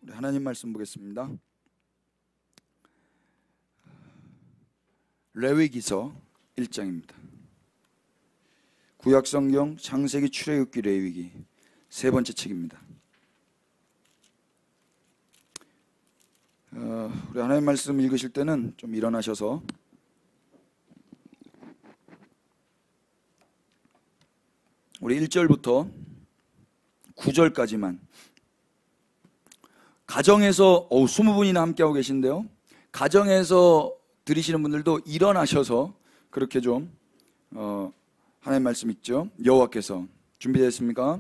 우리 하나님 말씀 보겠습니다. 레위기서 1장입니다. 구약성경 창세기 출애굽기 레위기 세 번째 책입니다. 우리 하나님 말씀 읽으실 때는 좀 일어나셔서 우리 1절부터 9절까지만 가정에서 20분이나 함께하고 계신데요, 가정에서 들으시는 분들도 일어나셔서 그렇게 좀 하나님 말씀 읽죠. 여호와께서, 준비되셨습니까?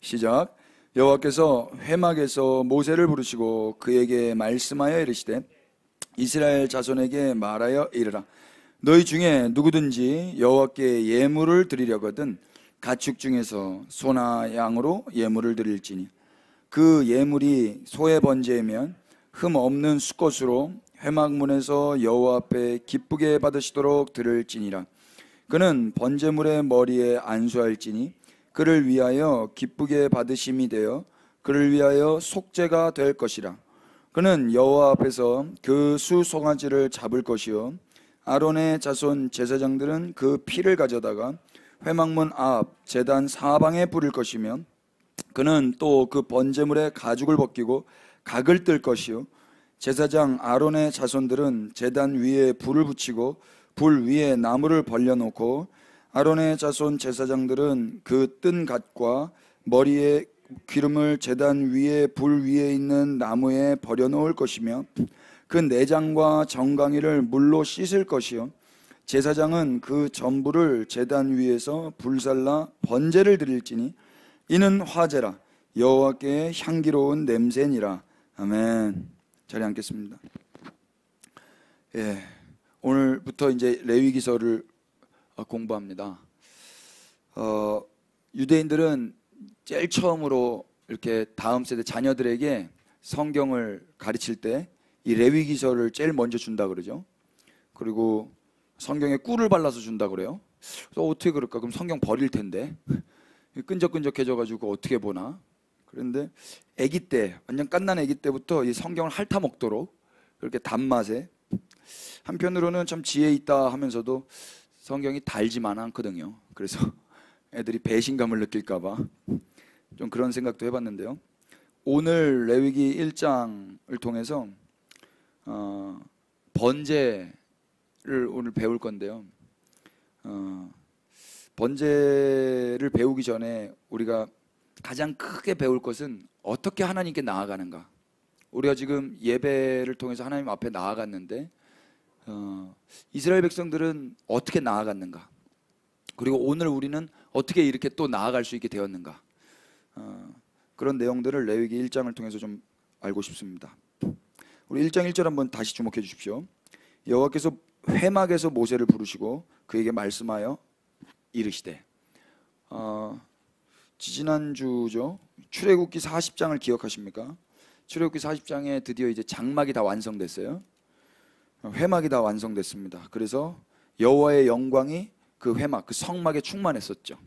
시작. 여호와께서 회막에서 모세를 부르시고 그에게 말씀하여 이르시되 이스라엘 자손에게 말하여 이르라. 너희 중에 누구든지 여호와께 예물을 드리려거든 가축 중에서 소나 양으로 예물을 드릴지니 그 예물이 소의 번제이면 흠 없는 수컷으로 회막문에서 여호와 앞에 기쁘게 받으시도록 드릴지니라. 그는 번제물의 머리에 안수할지니 그를 위하여 기쁘게 받으심이 되어 그를 위하여 속죄가 될 것이라. 그는 여호와 앞에서 그 수 송아지를 잡을 것이요 아론의 자손 제사장들은 그 피를 가져다가 회막문 앞 제단 사방에 뿌릴 것이며 그는 또 그 번제물의 가죽을 벗기고 각을 뜰 것이요 제사장 아론의 자손들은 제단 위에 불을 붙이고 불 위에 나무를 벌려놓고 아론의 자손 제사장들은 그 뜬 갓과 머리에 기름을 제단 위에 불 위에 있는 나무에 버려놓을 것이며 그 내장과 정강이를 물로 씻을 것이요 제사장은 그 전부를 제단 위에서 불살라 번제를 드릴지니 이는 화제라 여호와께 향기로운 냄새니라. 아멘. 자리에 앉겠습니다. 오늘부터 이제 레위기서를 공부합니다. 유대인들은 제일 처음으로 이렇게 다음 세대 자녀들에게 성경을 가르칠 때 이 레위기서를 제일 먼저 준다 그러죠. 그리고 성경에 꿀을 발라서 준다 그래요. 그래서 어떻게 그럴까? 그럼 성경 버릴 텐데 끈적끈적해져가지고 어떻게 보나. 그런데 아기 때, 완전 갓난 아기 때부터 이 성경을 핥아 먹도록 그렇게 단맛에, 한편으로는 참 지혜 있다 하면서도 성경이 달지만 않거든요. 그래서 애들이 배신감을 느낄까봐 좀 그런 생각도 해봤는데요. 오늘 레위기 1장을 통해서 번제를 오늘 배울 건데요. 번제를 배우기 전에 우리가 가장 크게 배울 것은 어떻게 하나님께 나아가는가. 우리가 지금 예배를 통해서 하나님 앞에 나아갔는데 이스라엘 백성들은 어떻게 나아갔는가, 그리고 오늘 우리는 어떻게 이렇게 또 나아갈 수 있게 되었는가, 그런 내용들을 레위기 1장을 통해서 좀 알고 싶습니다. 우리 1장 1절 한번 다시 주목해 주십시오. 여호와께서 회막에서 모세를 부르시고 그에게 말씀하여 이르시되, 지지난주죠. 출애굽기 40장을 기억하십니까? 출애굽기 40장에 드디어 이제 장막이 다 완성됐어요. 회막이 다 완성됐습니다. 그래서 여호와의 영광이 그 회막, 그 성막에 충만했었죠.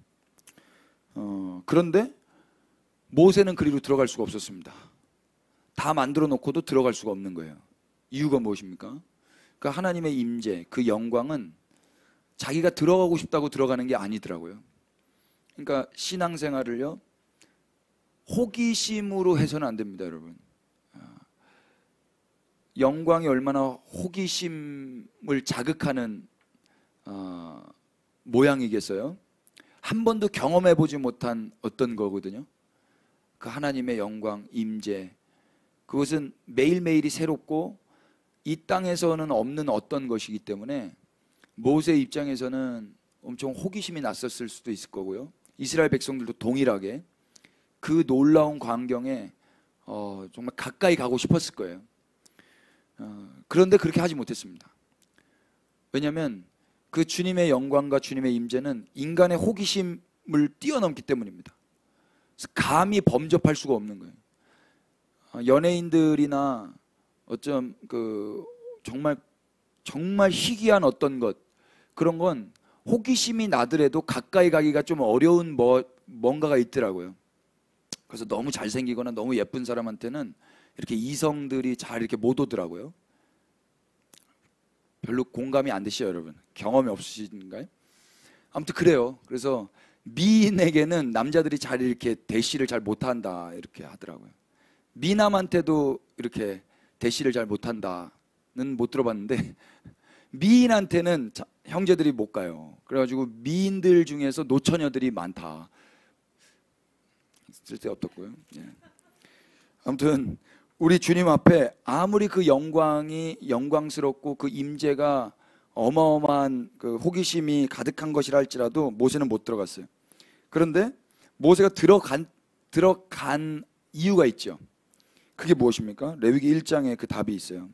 그런데 모세는 그리로 들어갈 수가 없었습니다. 다 만들어 놓고도 들어갈 수가 없는 거예요. 이유가 무엇입니까? 그 하나님의 임재, 그 영광은 자기가 들어가고 싶다고 들어가는 게 아니더라고요. 그러니까 신앙생활을요, 호기심으로 해서는 안 됩니다, 여러분. 영광이 얼마나 호기심을 자극하는 모양이겠어요? 한 번도 경험해보지 못한 어떤 거거든요. 그 하나님의 영광, 임재, 그것은 매일매일이 새롭고 이 땅에서는 없는 어떤 것이기 때문에 모세 입장에서는 엄청 호기심이 났었을 수도 있을 거고요. 이스라엘 백성들도 동일하게 그 놀라운 광경에 정말 가까이 가고 싶었을 거예요. 그런데 그렇게 하지 못했습니다. 왜냐하면 그 주님의 영광과 주님의 임재는 인간의 호기심을 뛰어넘기 때문입니다. 그래서 감히 범접할 수가 없는 거예요. 연예인들이나 어쩜 정말 희귀한 어떤 것, 그런 건 호기심이 나더라도 가까이 가기가 좀 어려운 뭔가가 있더라고요. 그래서 너무 잘생기거나 너무 예쁜 사람한테는 이렇게 이성들이 잘 이렇게 못 오더라고요. 별로 공감이 안 되시죠, 여러분? 경험이 없으신가요? 아무튼 그래요. 그래서 미인에게는 남자들이 잘 이렇게 대시를 잘 못한다 이렇게 하더라고요. 미남한테도 이렇게 대시를 잘 못한다는 못 들어봤는데 미인한테는 형제들이 못 가요. 그래가지고 미인들 중에서 노처녀들이 많다. 쓸데없었고요. 예. 아무튼 우리 주님 앞에 아무리 그 영광이 영광스럽고 그 임재가 어마어마한 그 호기심이 가득한 것이라 할지라도 모세는 못 들어갔어요. 그런데 모세가 들어간 이유가 있죠. 그게 무엇입니까? 레위기 1장에 그 답이 있어요.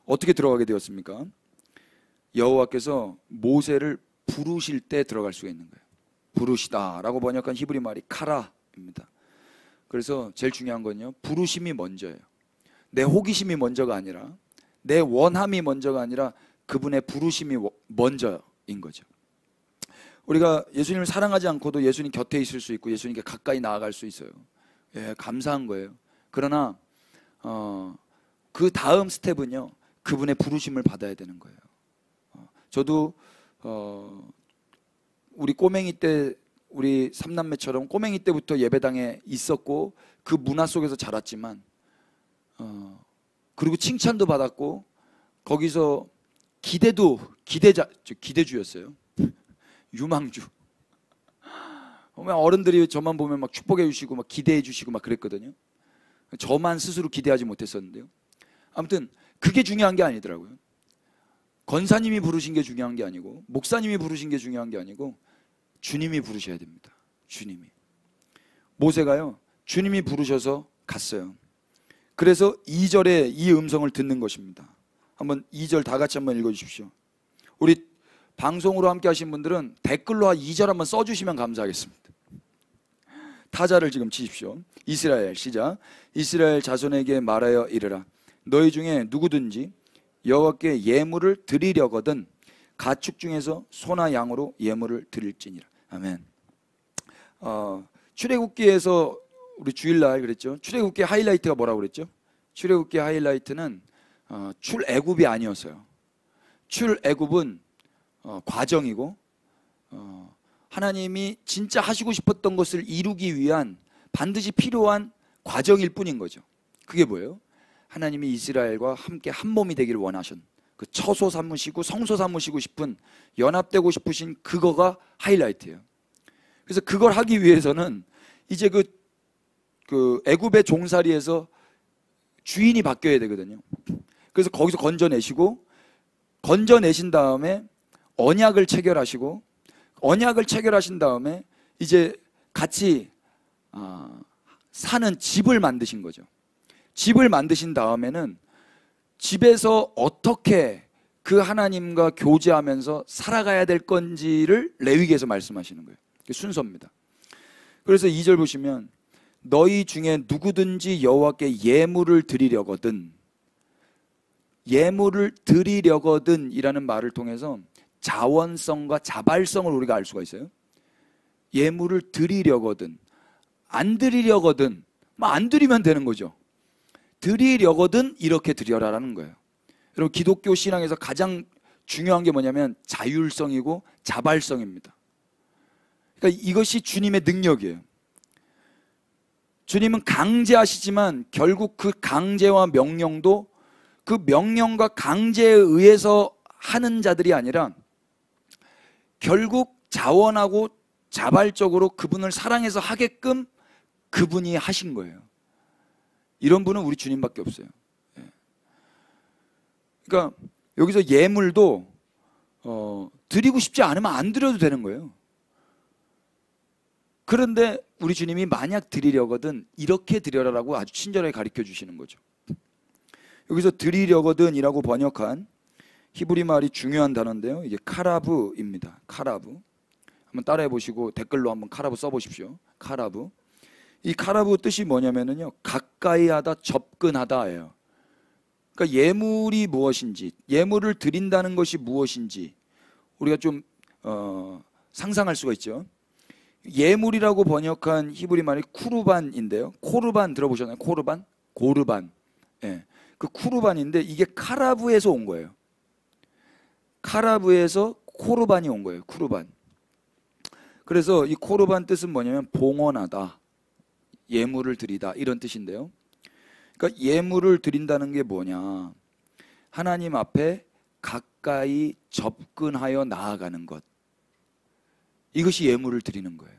어떻게 들어가게 되었습니까? 여호와께서 모세를 부르실 때 들어갈 수가 있는 거예요. 부르시다라고 번역한 히브리 말이 카라입니다. 그래서 제일 중요한 건요, 부르심이 먼저예요. 내 호기심이 먼저가 아니라, 내 원함이 먼저가 아니라 그분의 부르심이 먼저인 거죠. 우리가 예수님을 사랑하지 않고도 예수님 곁에 있을 수 있고 예수님께 가까이 나아갈 수 있어요. 예, 감사한 거예요. 그러나 그 다음 스텝은요, 그분의 부르심을 받아야 되는 거예요. 저도 우리 꼬맹이 때, 우리 삼남매처럼 꼬맹이 때부터 예배당에 있었고 그 문화 속에서 자랐지만 그리고 칭찬도 받았고 거기서 기대주였어요. 유망주. 어른들이 저만 보면 막 축복해 주시고 막 기대해 주시고 막 그랬거든요. 저만 스스로 기대하지 못했었는데요. 아무튼 그게 중요한 게 아니더라고요. 권사님이 부르신 게 중요한 게 아니고 목사님이 부르신 게 중요한 게 아니고 주님이 부르셔야 됩니다. 주님이. 모세가요, 주님이 부르셔서 갔어요. 그래서 2절에 이 음성을 듣는 것입니다. 한번 2절 다 같이 한번 읽어주십시오. 우리 방송으로 함께 하신 분들은 댓글로 2절 한번 써주시면 감사하겠습니다. 타자를 지금 치십시오. 이스라엘, 시작. 이스라엘 자손에게 말하여 이르라. 너희 중에 누구든지 여호와께 예물을 드리려거든 가축 중에서 소나 양으로 예물을 드릴지니라. 아멘. 출애굽기에서 우리 주일날 그랬죠. 출애굽기 하이라이트가 뭐라고 그랬죠? 출애굽기 하이라이트는 출애굽이 아니었어요. 출애굽은 과정이고 하나님이 진짜 하시고 싶었던 것을 이루기 위한 반드시 필요한 과정일 뿐인 거죠. 그게 뭐예요? 하나님이 이스라엘과 함께 한 몸이 되기를 원하신, 그 처소 삼으시고 성소 삼으시고 싶은, 연합되고 싶으신 그거가 하이라이트예요. 그래서 그걸 하기 위해서는 이제 그 애굽의 종살이에서 주인이 바뀌어야 되거든요. 그래서 거기서 건져내신 다음에 언약을 체결하시고, 언약을 체결하신 다음에 이제 같이 사는 집을 만드신 거죠. 집을 만드신 다음에는 집에서 어떻게 그 하나님과 교제하면서 살아가야 될 건지를 레위기에서 말씀하시는 거예요. 그게 순서입니다. 그래서 2절 보시면 너희 중에 누구든지 여호와께 예물을 드리려거든, 예물을 드리려거든 이라는 말을 통해서 자원성과 자발성을 우리가 알 수가 있어요. 예물을 드리려거든, 안 드리려거든, 안 드리면 되는 거죠. 드리려거든 이렇게 드려라라는 거예요. 여러분, 기독교 신앙에서 가장 중요한 게 뭐냐면 자율성이고 자발성입니다. 그러니까 이것이 주님의 능력이에요. 주님은 강제하시지만 결국 그 강제와 명령도 그 명령과 강제에 의해서 하는 자들이 아니라 결국 자원하고 자발적으로 그분을 사랑해서 하게끔 그분이 하신 거예요. 이런 분은 우리 주님밖에 없어요. 그러니까 여기서 예물도 드리고 싶지 않으면 안 드려도 되는 거예요. 그런데 우리 주님이 만약 드리려거든 이렇게 드려라라고 아주 친절하게 가르쳐 주시는 거죠. 여기서 드리려거든 이라고 번역한 히브리 말이 중요한 단어인데요, 이게 카라브입니다. 카라브. 한번 따라해 보시고 댓글로 한번 카라브 써보십시오. 카라브. 이 카라브 뜻이 뭐냐면요, 가까이 하다, 접근하다예요. 그러니까 예물이 무엇인지, 예물을 드린다는 것이 무엇인지 우리가 좀 상상할 수가 있죠. 예물이라고 번역한 히브리 말이 쿠르반인데요. 코르반 들어보셨나요? 코르반? 고르반. 예, 그 쿠르반인데 이게 카라브에서 온 거예요. 카라브에서 코르반이 온 거예요. 쿠르반. 그래서 이 코르반 뜻은 뭐냐면 봉헌하다, 예물을 드리다, 이런 뜻인데요. 그러니까 예물을 드린다는 게 뭐냐, 하나님 앞에 가까이 접근하여 나아가는 것, 이것이 예물을 드리는 거예요.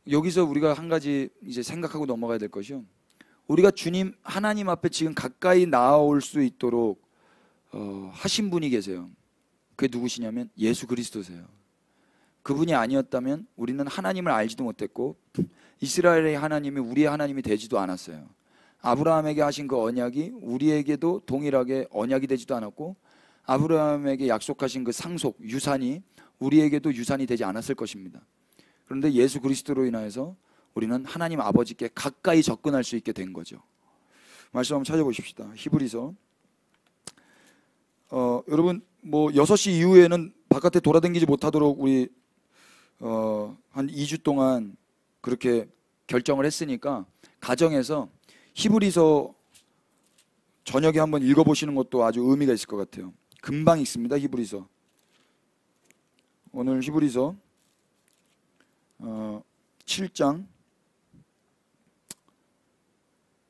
여기서 우리가 한 가지 이제 생각하고 넘어가야 될 것이요, 우리가 주님 하나님 앞에 지금 가까이 나아올 수 있도록 하신 분이 계세요. 그게 누구시냐면 예수 그리스도세요. 그분이 아니었다면 우리는 하나님을 알지도 못했고 이스라엘의 하나님이 우리의 하나님이 되지도 않았어요. 아브라함에게 하신 그 언약이 우리에게도 동일하게 언약이 되지도 않았고, 아브라함에게 약속하신 그 상속, 유산이 우리에게도 유산이 되지 않았을 것입니다. 그런데 예수 그리스도로 인하여서 우리는 하나님 아버지께 가까이 접근할 수 있게 된 거죠. 말씀 한번 찾아보십시다. 히브리서. 여러분 뭐 6시 이후에는 바깥에 돌아다니지 못하도록 우리 한 2주 동안 그렇게 결정을 했으니까 가정에서 히브리서 저녁에 한번 읽어보시는 것도 아주 의미가 있을 것 같아요. 금방 읽습니다. 히브리서. 오늘 히브리서 7장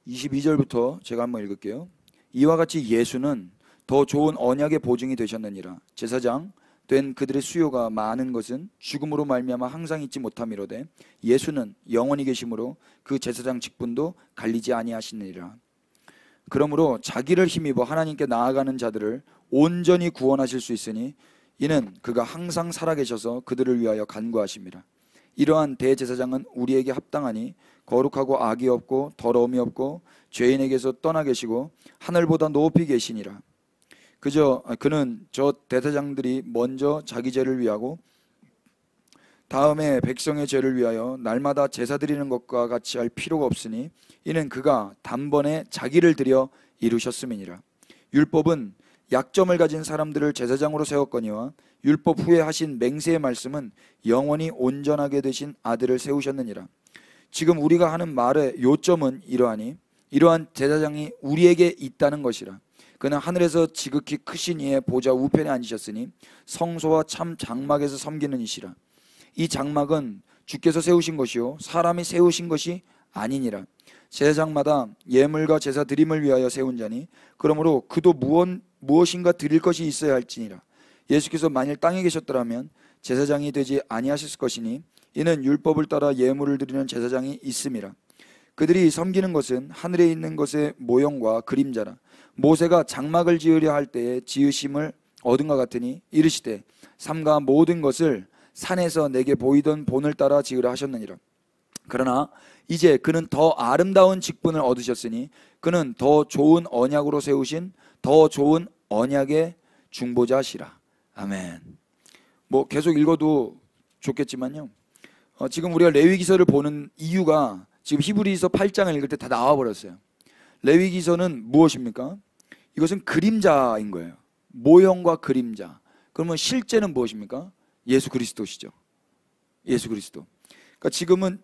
22절부터 제가 한번 읽을게요. 이와 같이 예수는 더 좋은 언약의 보증이 되셨느니라. 제사장 된 그들의 수요가 많은 것은 죽음으로 말미암아 항상 잊지 못함이로되 예수는 영원히 계심으로 그 제사장 직분도 갈리지 아니하시느니라. 그러므로 자기를 힘입어 하나님께 나아가는 자들을 온전히 구원하실 수 있으니 이는 그가 항상 살아계셔서 그들을 위하여 간구하심이라. 이러한 대제사장은 우리에게 합당하니 거룩하고 악이 없고 더러움이 없고 죄인에게서 떠나 계시고 하늘보다 높이 계시니라. 그는 저 대제사장들이 먼저 자기 죄를 위하고 다음에 백성의 죄를 위하여 날마다 제사 드리는 것과 같이 할 필요가 없으니 이는 그가 단번에 자기를 드려 이루셨음이니라. 율법은 약점을 가진 사람들을 제사장으로 세웠거니와 율법 후에 하신 맹세의 말씀은 영원히 온전하게 되신 아들을 세우셨느니라. 지금 우리가 하는 말의 요점은 이러하니 이러한 제사장이 우리에게 있다는 것이라. 그는 하늘에서 지극히 크신 이의 보좌 우편에 앉으셨으니 성소와 참 장막에서 섬기는 이시라. 이 장막은 주께서 세우신 것이요 사람이 세우신 것이 아니니라. 제사장마다 예물과 제사 드림을 위하여 세운 자니 그러므로 그도 무엇인가 드릴 것이 있어야 할지니라. 예수께서 만일 땅에 계셨더라면 제사장이 되지 아니하셨을 것이니 이는 율법을 따라 예물을 드리는 제사장이 있음이라. 그들이 섬기는 것은 하늘에 있는 것의 모형과 그림자라. 모세가 장막을 지으려 할 때에 지으심을 얻은 것 같으니 이르시되 삼가 모든 것을 산에서 내게 보이던 본을 따라 지으라 하셨느니라. 그러나 이제 그는 더 아름다운 직분을 얻으셨으니 그는 더 좋은 언약으로 세우신 더 좋은 언약의 중보자시라. 아멘. 뭐 계속 읽어도 좋겠지만요, 지금 우리가 레위기서를 보는 이유가 지금 히브리서 8장을 읽을 때 다 나와버렸어요. 레위기서는 무엇입니까? 이것은 그림자인 거예요. 모형과 그림자. 그러면 실제는 무엇입니까? 예수 그리스도시죠. 예수 그리스도. 그러니까 지금은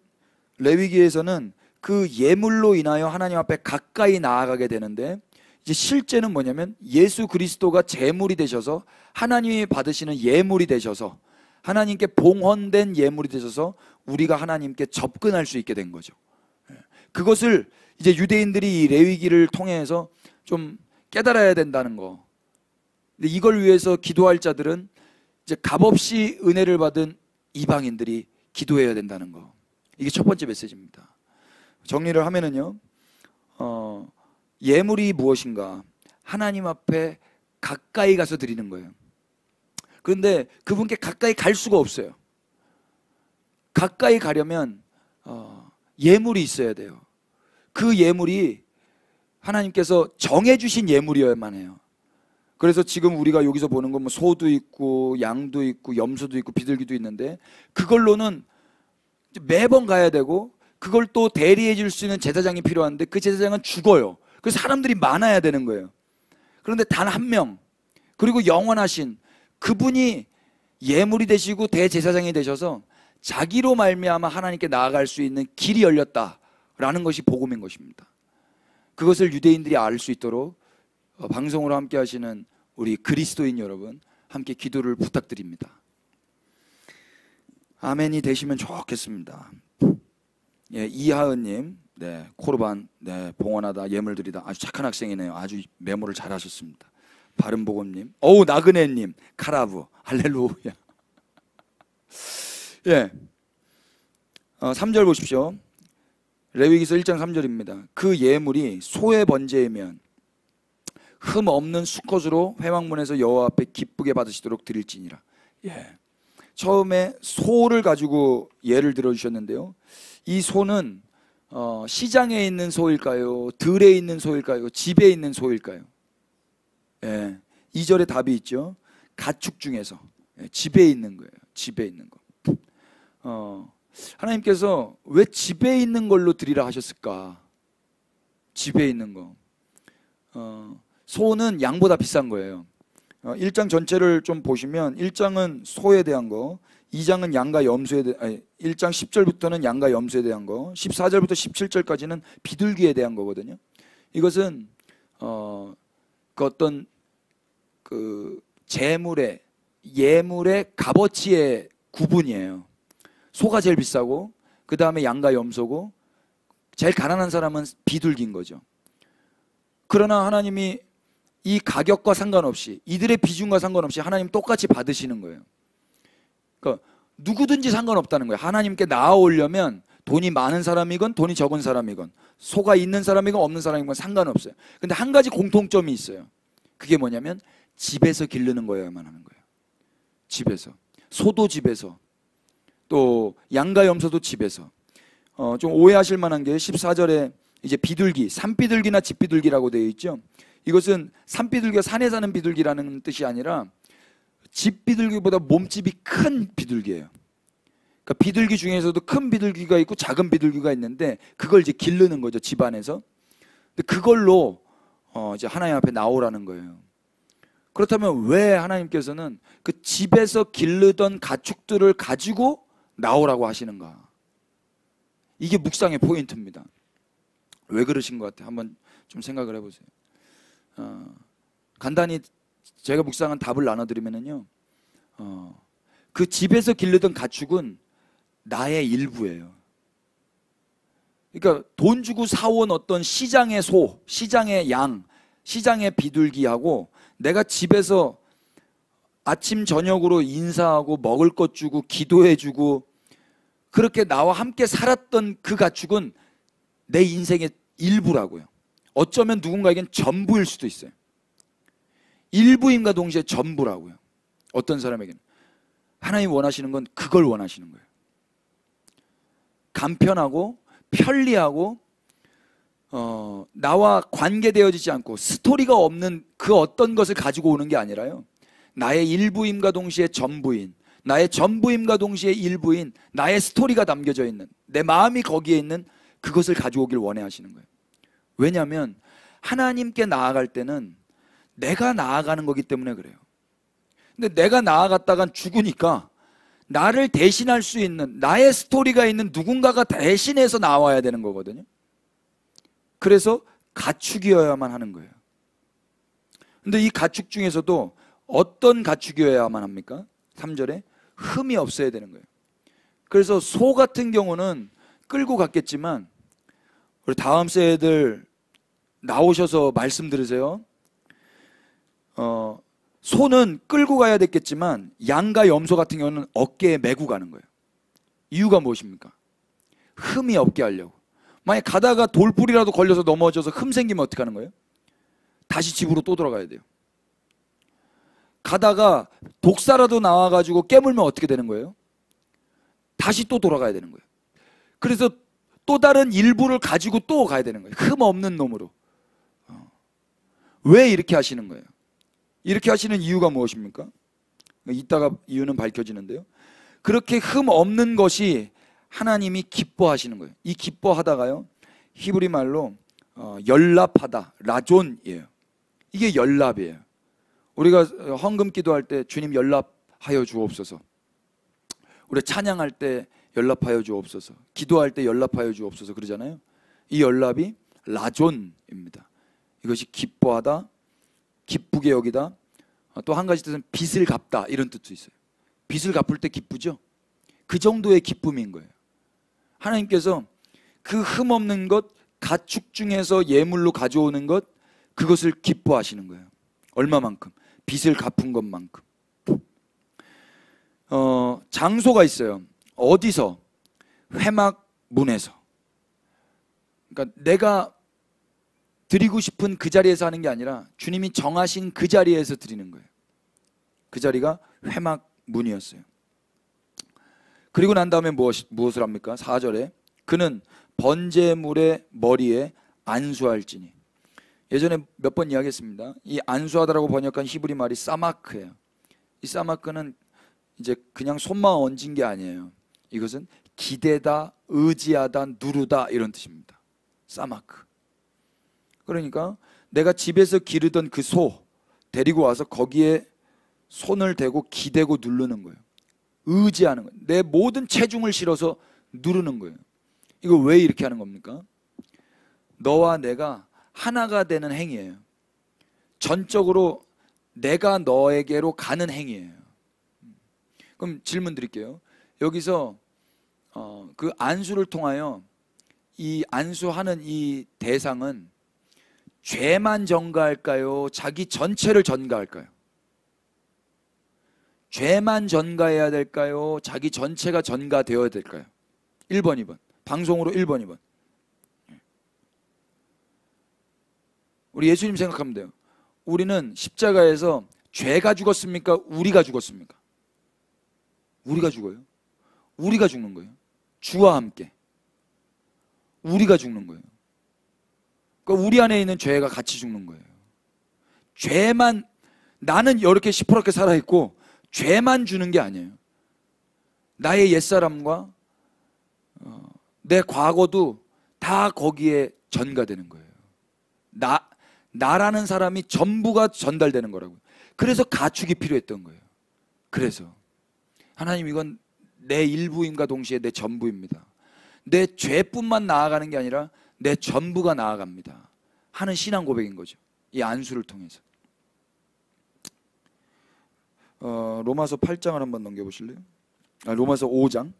레위기에서는 그 예물로 인하여 하나님 앞에 가까이 나아가게 되는데, 이제 실제는 뭐냐면 예수 그리스도가 제물이 되셔서 하나님이 받으시는 예물이 되셔서 하나님께 봉헌된 예물이 되셔서 우리가 하나님께 접근할 수 있게 된 거죠. 그것을 이제 유대인들이 이 레위기를 통해서 좀 깨달아야 된다는 거. 근데 이걸 위해서 기도할 자들은 이제 값없이 은혜를 받은 이방인들이 기도해야 된다는 거. 이게 첫 번째 메시지입니다. 정리를 하면은요, 예물이 무엇인가? 하나님 앞에 가까이 가서 드리는 거예요. 그런데 그분께 가까이 갈 수가 없어요. 가까이 가려면 예물이 있어야 돼요. 그 예물이 하나님께서 정해주신 예물이어야만 해요. 그래서 지금 우리가 여기서 보는 건 뭐 소도 있고 양도 있고 염소도 있고 비둘기도 있는데, 그걸로는 매번 가야 되고 그걸 또 대리해 줄 수 있는 제사장이 필요한데 그 제사장은 죽어요. 그래서 사람들이 많아야 되는 거예요. 그런데 단 한 명, 그리고 영원하신 그분이 예물이 되시고 대제사장이 되셔서 자기로 말미암아 하나님께 나아갈 수 있는 길이 열렸다. 라는 것이 복음인 것입니다. 그것을 유대인들이 알 수 있도록 방송으로 함께 하시는 우리 그리스도인 여러분 함께 기도를 부탁드립니다. 아멘이 되시면 좋겠습니다. 예, 이하은님, 네, 코르반, 네, 봉헌하다, 예물드리다. 아주 착한 학생이네요. 아주 메모를 잘하셨습니다. 바른복음님, 어우, 나그네님, 카라브, 할렐루야. 예, 3절 보십시오. 레위기서 1장 3절입니다. 그 예물이 소의 번제이면 흠 없는 수컷으로 회막문에서 여호와 앞에 기쁘게 받으시도록 드릴지니라. 예, 처음에 소를 가지고 예를 들어주셨는데요. 이 소는 시장에 있는 소일까요? 들에 있는 소일까요? 집에 있는 소일까요? 예, 2절에 답이 있죠. 가축 중에서 집에 있는 거예요. 집에 있는 거. 하나님께서 왜 집에 있는 걸로 드리라 하셨을까? 집에 있는 거. 소는 양보다 비싼 거예요. 1장 전체를 좀 보시면 1장은 소에 대한 거, 2장은 양과 염소에 대한, 1장 10절부터는 양과 염소에 대한 거, 14절부터 17절까지는 비둘기에 대한 거거든요. 이것은 그 어떤 그 재물의, 예물의 값어치의 구분이에요. 소가 제일 비싸고 그 다음에 양과 염소고 제일 가난한 사람은 비둘기인 거죠. 그러나 하나님이 이 가격과 상관없이, 이들의 비중과 상관없이 하나님 똑같이 받으시는 거예요. 그러니까 누구든지 상관없다는 거예요. 하나님께 나아오려면 돈이 많은 사람이건 돈이 적은 사람이건 소가 있는 사람이건 없는 사람이건 상관없어요. 근데 한 가지 공통점이 있어요. 그게 뭐냐면 집에서 기르는 거여야만 하는 거예요. 집에서. 소도 집에서, 또 양과 염소도 집에서. 좀 오해하실 만한 게 14절에 이제 비둘기, 산비둘기나 집비둘기라고 되어 있죠. 이것은 산비둘기가 산에 사는 비둘기라는 뜻이 아니라 집비둘기보다 몸집이 큰 비둘기예요. 그러니까 비둘기 중에서도 큰 비둘기가 있고 작은 비둘기가 있는데 그걸 이제 기르는 거죠, 집 안에서. 근데 그걸로 이제 하나님 앞에 나오라는 거예요. 그렇다면 왜 하나님께서는 그 집에서 기르던 가축들을 가지고 나오라고 하시는가? 이게 묵상의 포인트입니다. 왜 그러신 것 같아요? 한번 좀 생각을 해보세요. 간단히 제가 묵상한 답을 나눠드리면요, 그 집에서 기르던 가축은 나의 일부예요. 그러니까 돈 주고 사온 어떤 시장의 소, 시장의 양, 시장의 비둘기하고 내가 집에서 아침 저녁으로 인사하고 먹을 것 주고 기도해 주고 그렇게 나와 함께 살았던 그 가축은 내 인생의 일부라고요. 어쩌면 누군가에겐 전부일 수도 있어요. 일부임과 동시에 전부라고요. 어떤 사람에게는. 하나님 원하시는 건 그걸 원하시는 거예요. 간편하고 편리하고 나와 관계되어지지 않고 스토리가 없는 그 어떤 것을 가지고 오는 게 아니라요, 나의 일부임과 동시에 전부인, 나의 전부임과 동시에 일부인, 나의 스토리가 담겨져 있는, 내 마음이 거기에 있는 그것을 가지고 오길 원해 하시는 거예요. 왜냐하면 하나님께 나아갈 때는 내가 나아가는 거기 때문에 그래요. 근데 내가 나아갔다간 죽으니까 나를 대신할 수 있는, 나의 스토리가 있는 누군가가 대신해서 나와야 되는 거거든요. 그래서 가축이어야만 하는 거예요. 근데 이 가축 중에서도 어떤 가축이어야만 합니까? 3절에 흠이 없어야 되는 거예요. 그래서 소 같은 경우는 끌고 갔겠지만, 우리 다음 세대들 나오셔서 말씀 들으세요. 소는 끌고 가야 됐겠지만 양과 염소 같은 경우는 어깨에 메고 가는 거예요. 이유가 무엇입니까? 흠이 없게 하려고. 만약 가다가 돌불이라도 걸려서 넘어져서 흠 생기면 어떻게 하는 거예요? 다시 집으로 또 돌아가야 돼요. 가다가 독사라도 나와가지고 깨물면 어떻게 되는 거예요? 다시 또 돌아가야 되는 거예요. 그래서 또 다른 일부를 가지고 또 가야 되는 거예요. 흠 없는 놈으로. 왜 이렇게 하시는 거예요? 이렇게 하시는 이유가 무엇입니까? 이따가 이유는 밝혀지는데요, 그렇게 흠 없는 것이 하나님이 기뻐하시는 거예요. 이 기뻐하다가요, 히브리 말로 연락하다, 라존이에요. 이게 연락이에요. 우리가 헌금 기도할 때 주님 연락하여 주옵소서, 우리 찬양할 때 연락하여 주옵소서, 기도할 때 연락하여 주옵소서 그러잖아요. 이 연락이 라존입니다. 이것이 기뻐하다, 기쁘게 여기다. 또 한 가지 뜻은 빚을 갚다 이런 뜻도 있어요. 빚을 갚을 때 기쁘죠. 그 정도의 기쁨인 거예요. 하나님께서 그 흠없는 것, 가축 중에서 예물로 가져오는 것, 그것을 기뻐하시는 거예요. 얼마만큼? 빚을 갚은 것만큼. 장소가 있어요. 어디서? 회막문에서. 그러니까 내가 드리고 싶은 그 자리에서 하는 게 아니라 주님이 정하신 그 자리에서 드리는 거예요. 그 자리가 회막문이었어요. 그리고 난 다음에 무엇을 합니까? 4절에 그는 번제물의 머리에 안수할지니. 예전에 몇 번 이야기했습니다. 이 안수하다라고 번역한 히브리 말이 사마크예요. 이 사마크는 이제 그냥 손만 얹은 게 아니에요. 이것은 기대다, 의지하다, 누르다 이런 뜻입니다. 사마크. 그러니까 내가 집에서 기르던 그 소 데리고 와서 거기에 손을 대고 기대고 누르는 거예요. 의지하는 거예요. 내 모든 체중을 실어서 누르는 거예요. 이거 왜 이렇게 하는 겁니까? 너와 내가 하나가 되는 행위예요. 전적으로 내가 너에게로 가는 행위예요. 그럼 질문 드릴게요. 여기서 그 안수를 통하여 이 안수하는 이 대상은 죄만 전가할까요? 자기 전체를 전가할까요? 죄만 전가해야 될까요? 자기 전체가 전가되어야 될까요? 1번, 2번. 방송으로 1번, 2번. 우리 예수님 생각하면 돼요. 우리는 십자가에서 죄가 죽었습니까? 우리가 죽었습니까? 우리가 죽어요. 우리가 죽는 거예요. 주와 함께. 우리가 죽는 거예요. 그러니까 우리 안에 있는 죄가 같이 죽는 거예요. 죄만, 나는 이렇게 시퍼렇게 살아있고 죄만 주는 게 아니에요. 나의 옛사람과 내 과거도 다 거기에 전가되는 거예요. 나라는 사람이 전부가 전달되는 거라고요. 그래서 가축이 필요했던 거예요. 그래서 하나님, 이건 내 일부임과 동시에 내 전부입니다. 내 죄뿐만 나아가는 게 아니라 내 전부가 나아갑니다 하는 신앙 고백인 거죠. 이 안수를 통해서. 로마서 8장을 한번 넘겨보실래요? 로마서 5장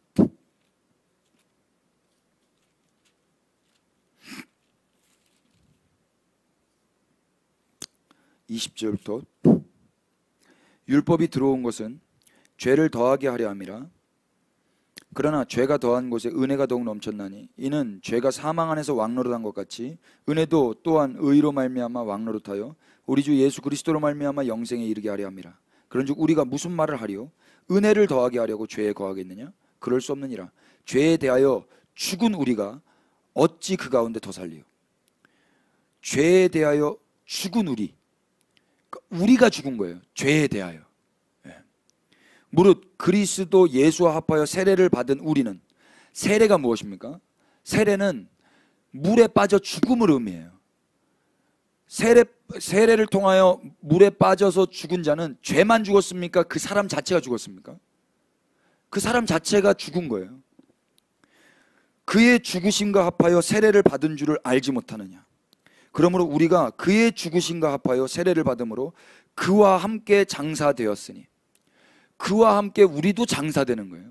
20절부터 율법이 들어온 것은 죄를 더하게 하려 함이라. 그러나 죄가 더한 곳에 은혜가 더욱 넘쳤나니 이는 죄가 사망 안에서 왕노릇한 것 같이 은혜도 또한 의로 말미암아 왕노릇하여 우리 주 예수 그리스도로 말미암아 영생에 이르게 하려 함이라. 그런즉 우리가 무슨 말을 하리요? 은혜를 더하게 하려고 죄에 거하겠느냐? 그럴 수 없느니라. 죄에 대하여 죽은 우리가 어찌 그 가운데 더 살리요? 죄에 대하여 죽은 우리가 죽은 거예요. 죄에 대하여. 무릇 그리스도 예수와 합하여 세례를 받은 우리는, 세례가 무엇입니까? 세례는 물에 빠져 죽음을 의미해요. 세례를 통하여 물에 빠져서 죽은 자는 죄만 죽었습니까? 그 사람 자체가 죽었습니까? 그 사람 자체가 죽은 거예요. 그의 죽으심과 합하여 세례를 받은 줄을 알지 못하느냐? 그러므로 우리가 그의 죽으심과 합하여 세례를 받음으로 그와 함께 장사되었으니, 그와 함께 우리도 장사되는 거예요.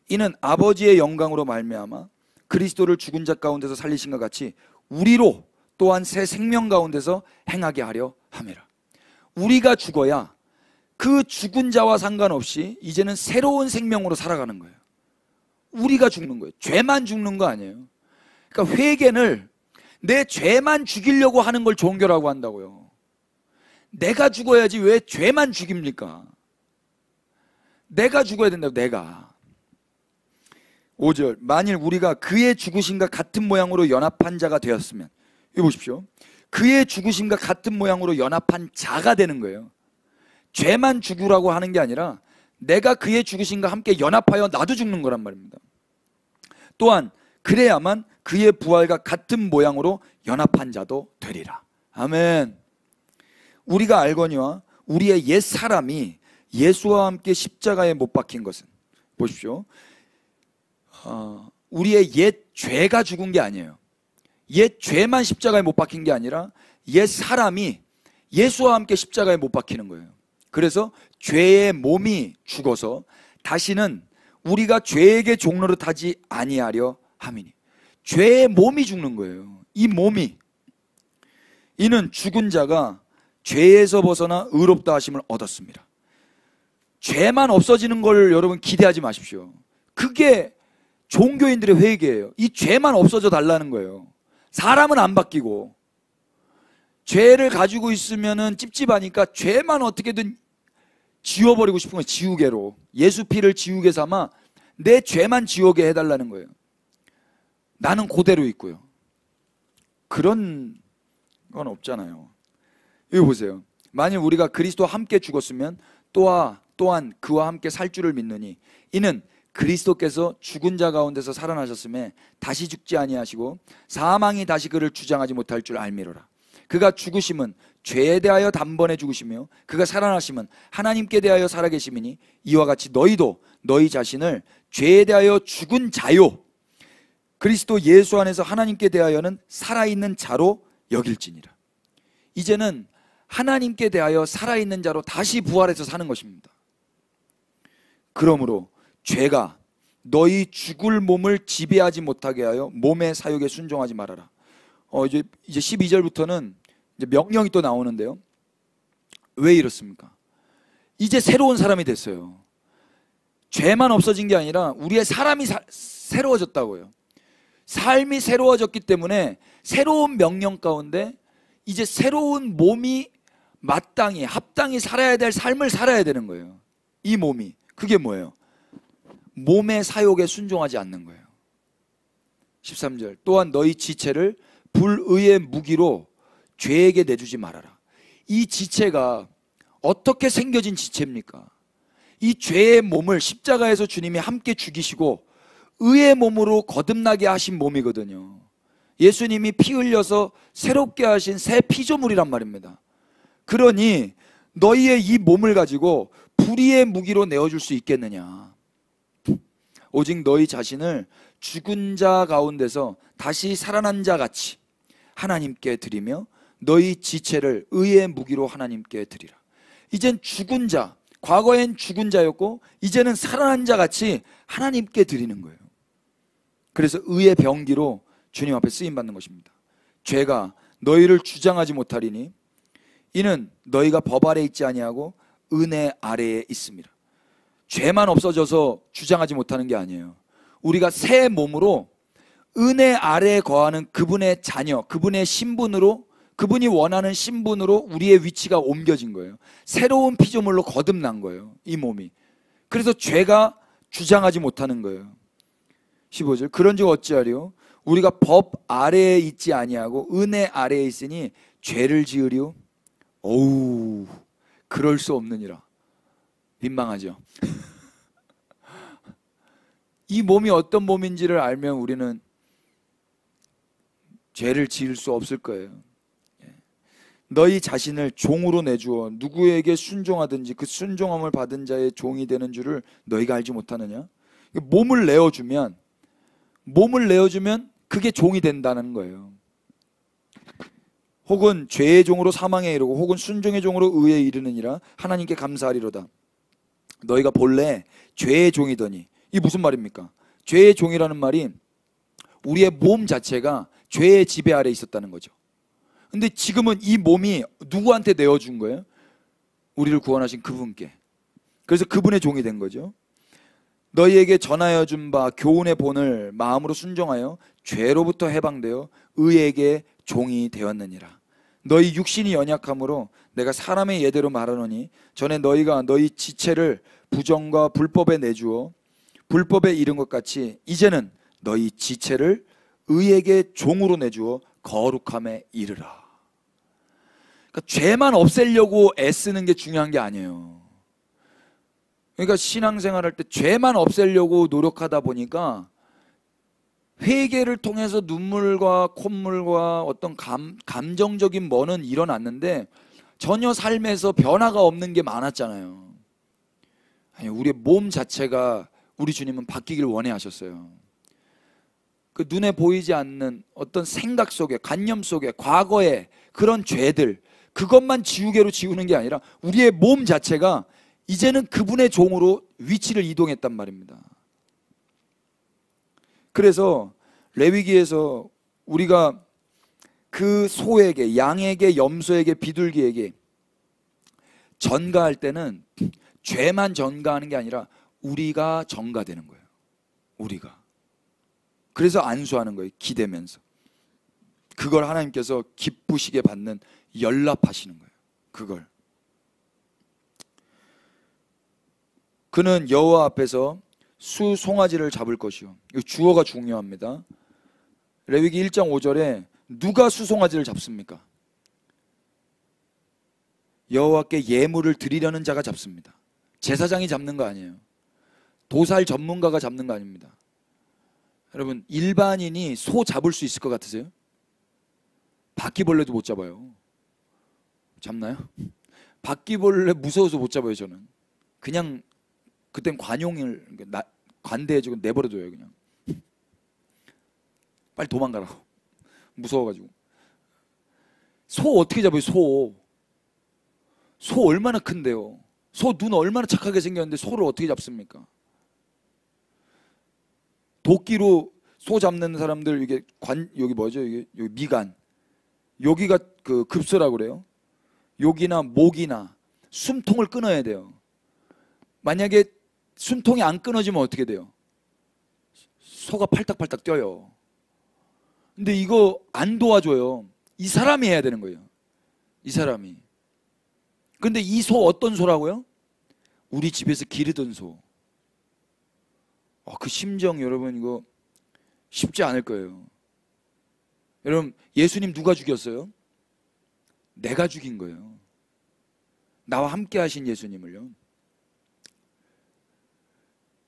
이는 아버지의 영광으로 말미암아 그리스도를 죽은 자 가운데서 살리신 것 같이 우리로 또한 새 생명 가운데서 행하게 하려 함이라. 우리가 죽어야 그 죽은 자와 상관없이 이제는 새로운 생명으로 살아가는 거예요. 우리가 죽는 거예요. 죄만 죽는 거 아니에요. 그러니까 회개를 내 죄만 죽이려고 하는 걸 종교라고 한다고요. 내가 죽어야지 왜 죄만 죽입니까? 내가 죽어야 된다고. 내가. 5절 만일 우리가 그의 죽으심과 같은 모양으로 연합한 자가 되었으면, 이거 보십시오. 그의 죽으심과 같은 모양으로 연합한 자가 되는 거예요. 죄만 죽으라고 하는 게 아니라 내가 그의 죽으심과 함께 연합하여 나도 죽는 거란 말입니다. 또한 그래야만 그의 부활과 같은 모양으로 연합한 자도 되리라. 아멘. 우리가 알거니와 우리의 옛 사람이 예수와 함께 십자가에 못 박힌 것은, 보십시오, 우리의 옛 죄가 죽은 게 아니에요. 옛 죄만 십자가에 못 박힌 게 아니라 옛 사람이 예수와 함께 십자가에 못 박히는 거예요. 그래서 죄의 몸이 죽어서 다시는 우리가 죄에게 종노릇하지 아니하려 함이니. 죄의 몸이 죽는 거예요. 이 몸이. 이는 죽은 자가 죄에서 벗어나 의롭다 하심을 얻었습니다. 죄만 없어지는 걸 여러분 기대하지 마십시오. 그게 종교인들의 회개예요. 이 죄만 없어져 달라는 거예요. 사람은 안 바뀌고, 죄를 가지고 있으면은 찝찝하니까 죄만 어떻게든 지워버리고 싶은 거예요. 지우개로. 예수 피를 지우개 삼아 내 죄만 지우게 해달라는 거예요. 나는 그대로 있고요. 그런 건 없잖아요. 여기 보세요. 만일 우리가 그리스도와 함께 죽었으면 또한 그와 함께 살 줄을 믿느니 이는 그리스도께서 죽은 자 가운데서 살아나셨음에 다시 죽지 아니하시고 사망이 다시 그를 주장하지 못할 줄 알미로라. 그가 죽으심은 죄에 대하여 단번에 죽으시며 그가 살아나심은 하나님께 대하여 살아계심이니 이와 같이 너희도 너희 자신을 죄에 대하여 죽은 자요 그리스도 예수 안에서 하나님께 대하여는 살아있는 자로 여길지니라. 이제는 하나님께 대하여 살아있는 자로 다시 부활해서 사는 것입니다. 그러므로 죄가 너희 죽을 몸을 지배하지 못하게 하여 몸의 사욕에 순종하지 말아라. 이제 12절부터는 이제 명령이 또 나오는데요. 왜 이렇습니까? 이제 새로운 사람이 됐어요. 죄만 없어진 게 아니라 우리의 사람이 새로워졌다고요. 삶이 새로워졌기 때문에 새로운 명령 가운데 이제 새로운 몸이 마땅히 합당히 살아야 될 삶을 살아야 되는 거예요. 이 몸이. 그게 뭐예요? 몸의 사욕에 순종하지 않는 거예요. 13절 또한 너희 지체를 불의의 무기로 죄에게 내주지 말아라. 이 지체가 어떻게 생겨진 지체입니까? 이 죄의 몸을 십자가에서 주님이 함께 죽이시고 의의 몸으로 거듭나게 하신 몸이거든요. 예수님이 피 흘려서 새롭게 하신 새 피조물이란 말입니다. 그러니 너희의 이 몸을 가지고 불의의 무기로 내어줄 수 있겠느냐? 오직 너희 자신을 죽은 자 가운데서 다시 살아난 자 같이 하나님께 드리며 너희 지체를 의의 무기로 하나님께 드리라. 이젠 죽은 자, 과거엔 죽은 자였고 이제는 살아난 자 같이 하나님께 드리는 거예요. 그래서 의의 병기로 주님 앞에 쓰임받는 것입니다. 죄가 너희를 주장하지 못하리니 이는 너희가 법 아래 있지 아니하고 은혜 아래에 있습니다. 죄만 없어져서 주장하지 못하는 게 아니에요. 우리가 새 몸으로 은혜 아래에 거하는 그분의 자녀, 그분의 신분으로, 그분이 원하는 신분으로 우리의 위치가 옮겨진 거예요. 새로운 피조물로 거듭난 거예요, 이 몸이. 그래서 죄가 주장하지 못하는 거예요. 15절 그런즉 어찌하리요? 우리가 법 아래에 있지 아니하고 은혜 아래에 있으니 죄를 지으리요? 어우, 그럴 수 없느니라. 민망하죠. 이 몸이 어떤 몸인지를 알면 우리는 죄를 지을 수 없을 거예요. 너희 자신을 종으로 내주어 누구에게 순종하든지 그 순종함을 받은 자의 종이 되는 줄을 너희가 알지 못하느냐? 몸을 내어주면 그게 종이 된다는 거예요. 혹은 죄의 종으로 사망에 이르고 혹은 순종의 종으로 의에 이르느니라 하나님께 감사하리로다. 너희가 본래 죄의 종이더니, 이게 무슨 말입니까? 죄의 종이라는 말이 우리의 몸 자체가 죄의 지배 아래 있었다는 거죠. 근데 지금은 이 몸이 누구한테 내어준 거예요? 우리를 구원하신 그분께. 그래서 그분의 종이 된 거죠. 너희에게 전하여 준 바 교훈의 본을 마음으로 순종하여 죄로부터 해방되어 의에게 종이 되었느니라. 너희 육신이 연약함으로 내가 사람의 예대로 말하노니 전에 너희가 너희 지체를 부정과 불법에 내주어 불법에 이른 것 같이 이제는 너희 지체를 의에게 종으로 내주어 거룩함에 이르라. 그러니까 죄만 없애려고 애쓰는 게 중요한 게 아니에요. 그러니까 신앙생활 할 때 죄만 없애려고 노력하다 보니까 회개를 통해서 눈물과 콧물과 어떤 감정적인 뭐는 일어났는데 전혀 삶에서 변화가 없는 게 많았잖아요. 아니, 우리의 몸 자체가 우리 주님은 바뀌길 원해 하셨어요. 그 눈에 보이지 않는 어떤 생각 속에, 관념 속에, 과거의 그런 죄들, 그것만 지우개로 지우는 게 아니라 우리의 몸 자체가 이제는 그분의 종으로 위치를 이동했단 말입니다. 그래서 레위기에서 우리가 그 소에게, 양에게, 염소에게, 비둘기에게 전가할 때는 죄만 전가하는 게 아니라 우리가 전가되는 거예요. 우리가. 그래서 안수하는 거예요. 기대면서. 그걸 하나님께서 기쁘시게 받는, 연락하시는 거예요. 그걸. 그는 여호와 앞에서 수 송아지를 잡을 것이요. 이 주어가 중요합니다. 레위기 1장 5절에 누가 수 송아지를 잡습니까? 여호와께 예물을 드리려는 자가 잡습니다. 제사장이 잡는 거 아니에요. 도살 전문가가 잡는 거 아닙니다. 여러분, 일반인이 소 잡을 수 있을 것 같으세요? 바퀴벌레도 못 잡아요. 잡나요? 바퀴벌레 무서워서 못 잡아요. 저는 그냥 그땐 관용을 관대해지고 내버려둬요. 그냥 빨리 도망가라고. 무서워가지고. 소 어떻게 잡아요? 소 얼마나 큰데요? 소 눈 얼마나 착하게 생겼는데 소를 어떻게 잡습니까? 도끼로 소 잡는 사람들, 이게 여기 뭐죠? 이게 여기 미간, 여기가 그 급소라고 그래요. 여기나 목이나 숨통을 끊어야 돼요. 만약에 숨통이 안 끊어지면 어떻게 돼요? 소가 팔딱팔딱 뛰어요. 근데 이거 안 도와줘요. 이 사람이 해야 되는 거예요. 이 사람이. 근데 이 소 어떤 소라고요? 우리 집에서 기르던 소. 그 심정 여러분 이거 쉽지 않을 거예요. 여러분, 예수님 누가 죽였어요? 내가 죽인 거예요. 나와 함께 하신 예수님을요.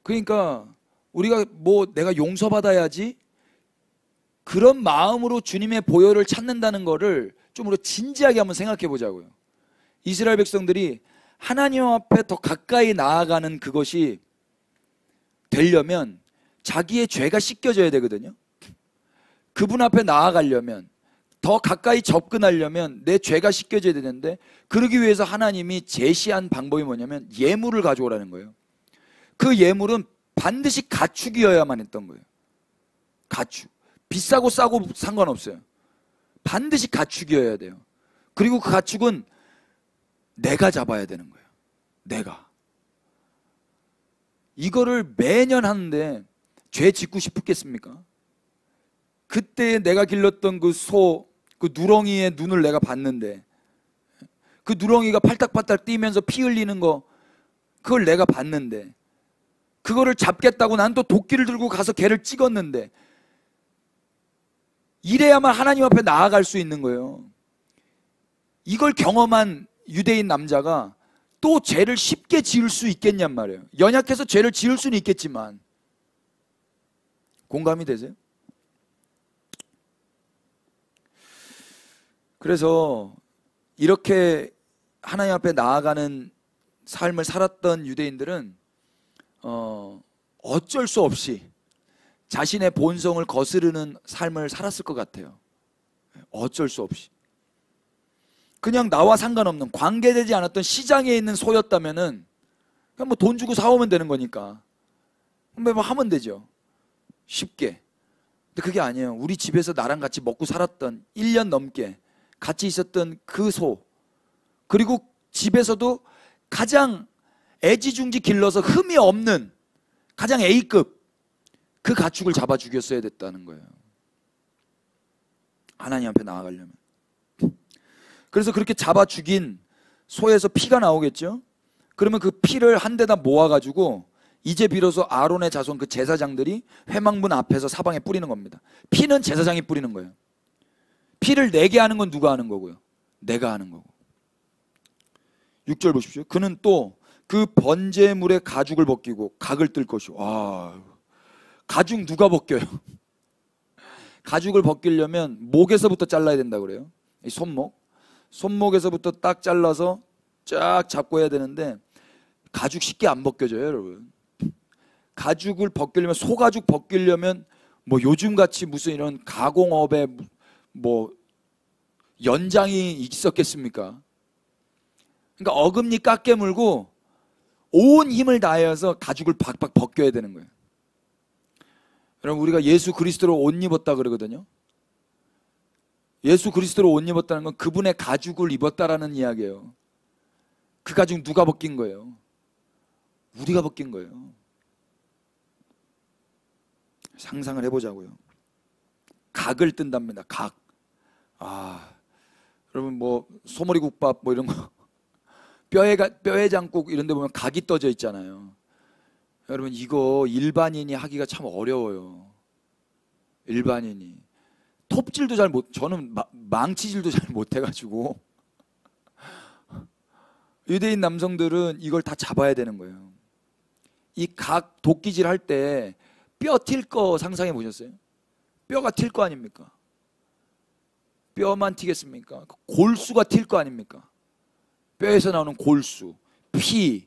그러니까 우리가 뭐 내가 용서받아야지 그런 마음으로 주님의 보혈을 찾는다는 거를 좀 우리가 진지하게 한번 생각해 보자고요. 이스라엘 백성들이 하나님 앞에 더 가까이 나아가는 그것이 되려면 자기의 죄가 씻겨져야 되거든요. 그분 앞에 나아가려면, 더 가까이 접근하려면 내 죄가 씻겨져야 되는데, 그러기 위해서 하나님이 제시한 방법이 뭐냐면 예물을 가져오라는 거예요. 그 예물은 반드시 가축이어야만 했던 거예요. 가축. 비싸고 싸고 상관없어요. 반드시 가축이어야 돼요. 그리고 그 가축은 내가 잡아야 되는 거예요. 내가. 이거를 매년 하는데 죄 짓고 싶겠습니까? 그때 내가 길렀던 그 소, 그 누렁이의 눈을 내가 봤는데, 그 누렁이가 팔딱팔딱 뛰면서 피 흘리는 거, 그걸 내가 봤는데, 그거를 잡겠다고 난 또 도끼를 들고 가서 걔를 찍었는데, 이래야만 하나님 앞에 나아갈 수 있는 거예요. 이걸 경험한 유대인 남자가 또 죄를 쉽게 지을 수 있겠냔 말이에요. 연약해서 죄를 지을 수는 있겠지만. 공감이 되세요? 그래서 이렇게 하나님 앞에 나아가는 삶을 살았던 유대인들은 어쩔 수 없이 자신의 본성을 거스르는 삶을 살았을 것 같아요. 어쩔 수 없이. 그냥 나와 상관없는, 관계되지 않았던 시장에 있는 소였다면은 그냥 뭐 돈 주고 사오면 되는 거니까 뭐 하면 되죠. 쉽게. 근데 그게 아니에요. 우리 집에서 나랑 같이 먹고 살았던 1년 넘게 같이 있었던 그 소, 그리고 집에서도 가장 애지중지 길러서 흠이 없는 가장 A급 그 가축을 잡아 죽였어야 됐다는 거예요. 하나님 앞에 나아가려면. 그래서 그렇게 잡아 죽인 소에서 피가 나오겠죠. 그러면 그 피를 한 데다 모아가지고 이제 비로소 아론의 자손 그 제사장들이 회막문 앞에서 사방에 뿌리는 겁니다. 피는 제사장이 뿌리는 거예요. 피를 내게 하는 건 누가 하는 거고요? 내가 하는 거고. 6절 보십시오. 그는 또 그 번제물의 가죽을 벗기고 각을 뜰 것이오. 가죽 누가 벗겨요? 가죽을 벗기려면 목에서부터 잘라야 된다고 그래요. 이 손목에서부터 딱 잘라서 쫙 잡고 해야 되는데 가죽 쉽게 안 벗겨져요, 여러분. 가죽을 벗기려면, 소가죽 벗기려면 뭐 요즘같이 무슨 이런 가공업에 뭐 연장이 있었겠습니까? 그러니까 어금니 깎게 물고 온 힘을 다해서 가죽을 박박 벗겨야 되는 거예요. 여러분, 우리가 예수 그리스도로 옷 입었다 그러거든요. 예수 그리스도로 옷 입었다는 건 그분의 가죽을 입었다라는 이야기예요. 그 가죽 누가 벗긴 거예요? 우리가 벗긴 거예요. 상상을 해보자고요. 각을 뜬답니다. 각. 여러분 뭐 소머리국밥 뭐 이런 거 뼈에 장국 이런 데 보면 각이 떠져 있잖아요. 여러분 이거 일반인이 하기가 참 어려워요. 일반인이. 톱질도 잘 못, 저는 망치질도 잘 못해가지고 유대인 남성들은 이걸 다 잡아야 되는 거예요. 이 각 도끼질 할 때 뼈 튈 거 상상해 보셨어요? 뼈가 튈 거 아닙니까? 뼈만 튀겠습니까? 골수가 튈 거 아닙니까? 뼈에서 나오는 골수, 피,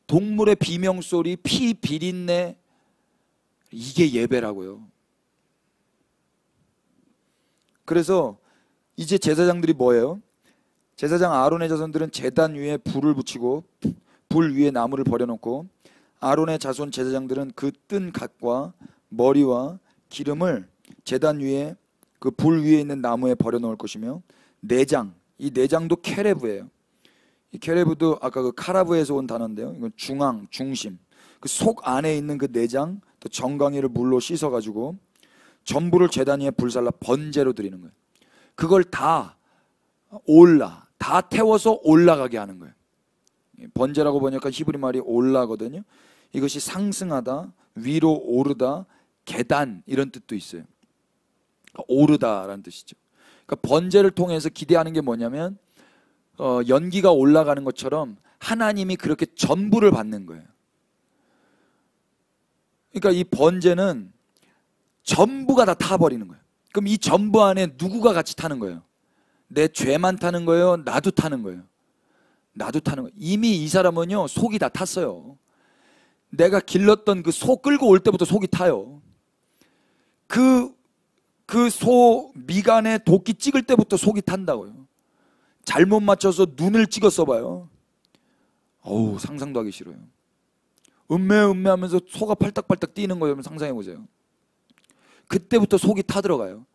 동물의 비명소리, 피 비린내, 이게 예배라고요. 그래서 이제 제사장들이 뭐예요? 제사장 아론의 자손들은 제단 위에 불을 붙이고 불 위에 나무를 버려놓고 아론의 자손 제사장들은 그 뜬 각과 머리와 기름을 제단 위에 그 불 위에 있는 나무에 버려놓을 것이며 내장, 이 내장도 케레브예요. 이 케레브도 아까 그 카라브에서 온 단어인데요. 이건 중앙, 중심. 그 속 안에 있는 그 내장, 또 정강이를 물로 씻어가지고 전부를 제단 위에 불살라 번제로 드리는 거예요. 그걸 다 태워서 올라가게 하는 거예요. 번제라고 번역한 히브리 말이 올라거든요. 이것이 상승하다, 위로 오르다, 계단 이런 뜻도 있어요. 오르다라는 뜻이죠. 그러니까 번제를 통해서 기대하는 게 뭐냐면 연기가 올라가는 것처럼 하나님이 그렇게 전부를 받는 거예요. 그러니까 이 번제는 전부가 다 타버리는 거예요. 그럼 이 전부 안에 누구가 같이 타는 거예요? 내 죄만 타는 거예요? 나도 타는 거예요? 나도 타는 거예요. 이미 이 사람은요 속이 다 탔어요. 내가 길렀던 그 소 끌고 올 때부터 속이 타요. 그 소 미간에 도끼 찍을 때부터 속이 탄다고요. 잘못 맞춰서 눈을 찍었어 봐요. 어우, 상상도 하기 싫어요. 음메 하면서 소가 팔딱팔딱 뛰는 거 여러분 상상해 보세요. 그때부터 속이 타들어가요.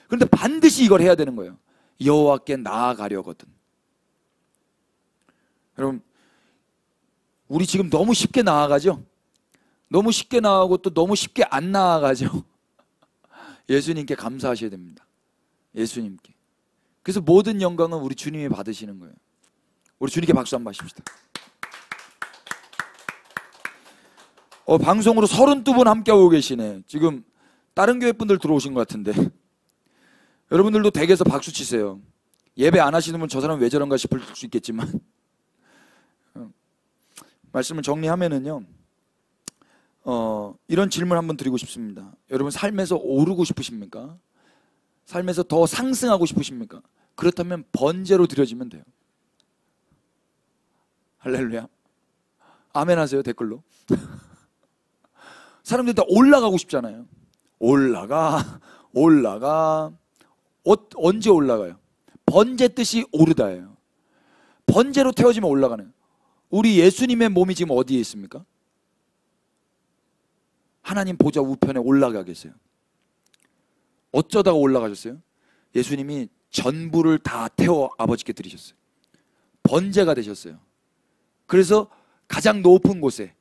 그런데 반드시 이걸 해야 되는 거예요. 여호와께 나아가려거든. 여러분, 우리 지금 너무 쉽게 나아가죠? 너무 쉽게 나아가고 또 너무 쉽게 안 나아가죠? 예수님께 감사하셔야 됩니다. 예수님께. 그래서 모든 영광은 우리 주님이 받으시는 거예요. 우리 주님께 박수 한번 하십시다. 방송으로 32분 함께하고 계시네. 지금 다른 교회 분들 들어오신 것 같은데 여러분들도 댁에서 박수 치세요. 예배 안 하시는 분 저 사람 왜 저런가 싶을 수 있겠지만 말씀을 정리하면은요, 이런 질문 한번 드리고 싶습니다. 여러분 삶에서 오르고 싶으십니까? 삶에서 더 상승하고 싶으십니까? 그렇다면 번제로 드려지면 돼요. 할렐루야. 아멘 하세요 댓글로. 사람들이 다 올라가고 싶잖아요. 올라가. 언제 올라가요? 번제 뜻이 오르다예요. 번제로 태워지면 올라가는. 우리 예수님의 몸이 지금 어디에 있습니까? 하나님 보좌 우편에 올라가 계세요. 어쩌다가 올라가셨어요? 예수님이 전부를 다 태워 아버지께 드리셨어요. 번제가 되셨어요. 그래서 가장 높은 곳에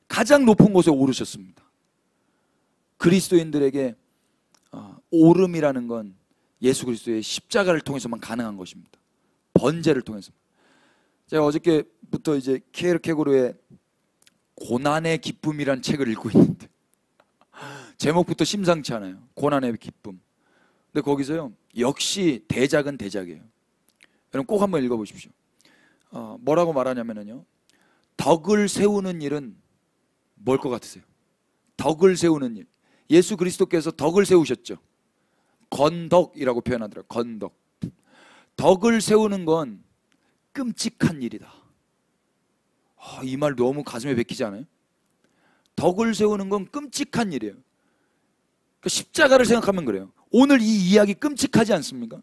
가장 높은 곳에 오르셨습니다. 그리스도인들에게 오름이라는 건 예수 그리스도의 십자가를 통해서만 가능한 것입니다. 번제를 통해서. 제가 어저께부터 이제 키에르케고르의 고난의 기쁨이란 책을 읽고 있는데 제목부터 심상치 않아요. 고난의 기쁨. 근데 거기서요 역시 대작은 대작이에요. 여러분 꼭 한번 읽어보십시오. 뭐라고 말하냐면요, 덕을 세우는 일은 뭘 것 같으세요? 덕을 세우는 일. 예수 그리스도께서 덕을 세우셨죠. 건덕이라고 표현하더라고요. 건덕. 덕을 세우는 건 끔찍한 일이다. 이 말 너무 가슴에 박히지 않아요? 덕을 세우는 건 끔찍한 일이에요. 그러니까 십자가를 생각하면 그래요. 오늘 이 이야기 끔찍하지 않습니까?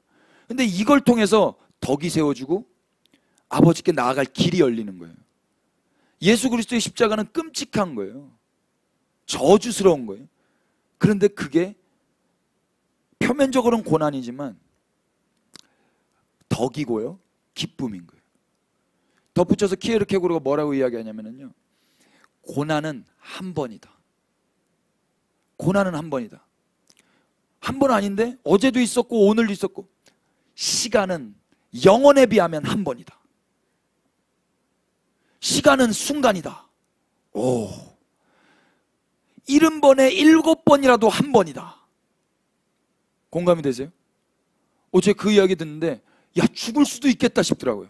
근데 이걸 통해서 덕이 세워지고 아버지께 나아갈 길이 열리는 거예요. 예수 그리스도의 십자가는 끔찍한 거예요. 저주스러운 거예요. 그런데 그게 표면적으로는 고난이지만 덕이고요, 기쁨인 거예요. 덧붙여서 키에르케고르가 뭐라고 이야기하냐면요, 고난은 한 번이다. 고난은 한 번이다. 한 번 아닌데 어제도 있었고 오늘도 있었고, 시간은 영원에 비하면 한 번이다. 시간은 순간이다. 오, 70번에 7번이라도 한 번이다. 공감이 되세요? 어제 그 이야기 듣는데 야, 죽을 수도 있겠다 싶더라고요.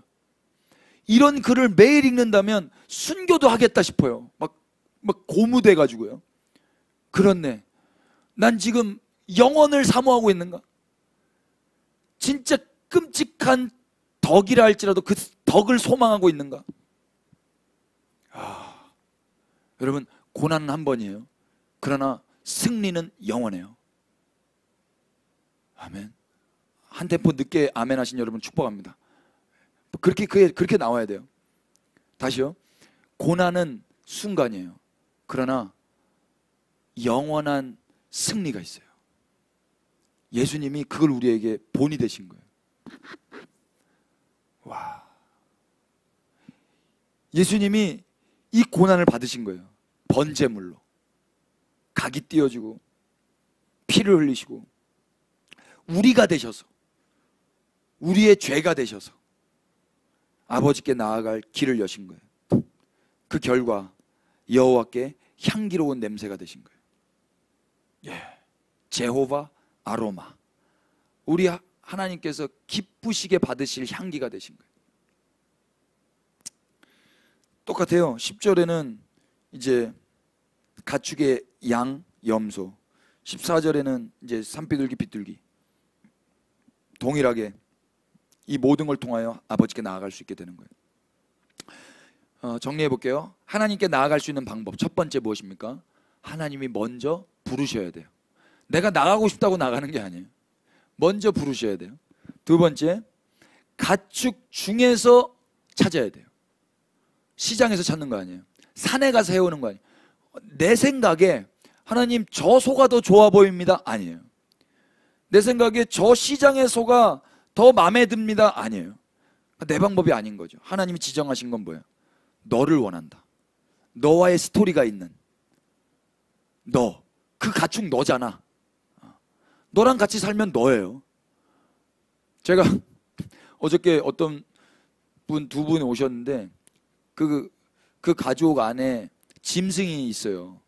이런 글을 매일 읽는다면 순교도 하겠다 싶어요. 막 고무돼 가지고요. 그렇네, 난 지금 영원을 사모하고 있는가? 진짜 끔찍한 덕이라 할지라도 그 덕을 소망하고 있는가? 여러분, 고난은 한 번이에요. 그러나 승리는 영원해요. 아멘. 한 템포 늦게 아멘 하신 여러분 축복합니다. 그렇게 나와야 돼요. 다시요. 고난은 순간이에요. 그러나 영원한 승리가 있어요. 예수님이 그걸 우리에게 본이 되신 거예요. 와. 예수님이 이 고난을 받으신 거예요. 번제물로. 각이 띄어지고 피를 흘리시고 우리가 되셔서, 우리의 죄가 되셔서 아버지께 나아갈 길을 여신 거예요. 그 결과 여호와께 향기로운 냄새가 되신 거예요. 예. 제호바 아로마. 우리 하나님께서 기쁘시게 받으실 향기가 되신 거예요. 똑같아요. 10절에는 이제 가축의 양, 염소, 14절에는 이제 산비둘기, 비둘기. 동일하게 이 모든 걸 통하여 아버지께 나아갈 수 있게 되는 거예요. 정리해 볼게요. 하나님께 나아갈 수 있는 방법, 첫 번째 무엇입니까? 하나님이 먼저 부르셔야 돼요. 내가 나가고 싶다고 나가는 게 아니에요. 먼저 부르셔야 돼요. 두 번째, 가축 중에서 찾아야 돼요. 시장에서 찾는 거 아니에요. 산에 가서 해오는 거 아니에요. 내 생각에 하나님 저 소가 더 좋아 보입니다, 아니에요. 내 생각에 저 시장의 소가 더 마음에 듭니다, 아니에요. 내 방법이 아닌 거죠. 하나님이 지정하신 건 뭐예요? 너를 원한다. 너와의 스토리가 있는 너, 그 가축 너잖아. 너랑 같이 살면 너예요. 제가 어저께 어떤 분, 두 분이 오셨는데 그 가족 안에 짐승이 있어요.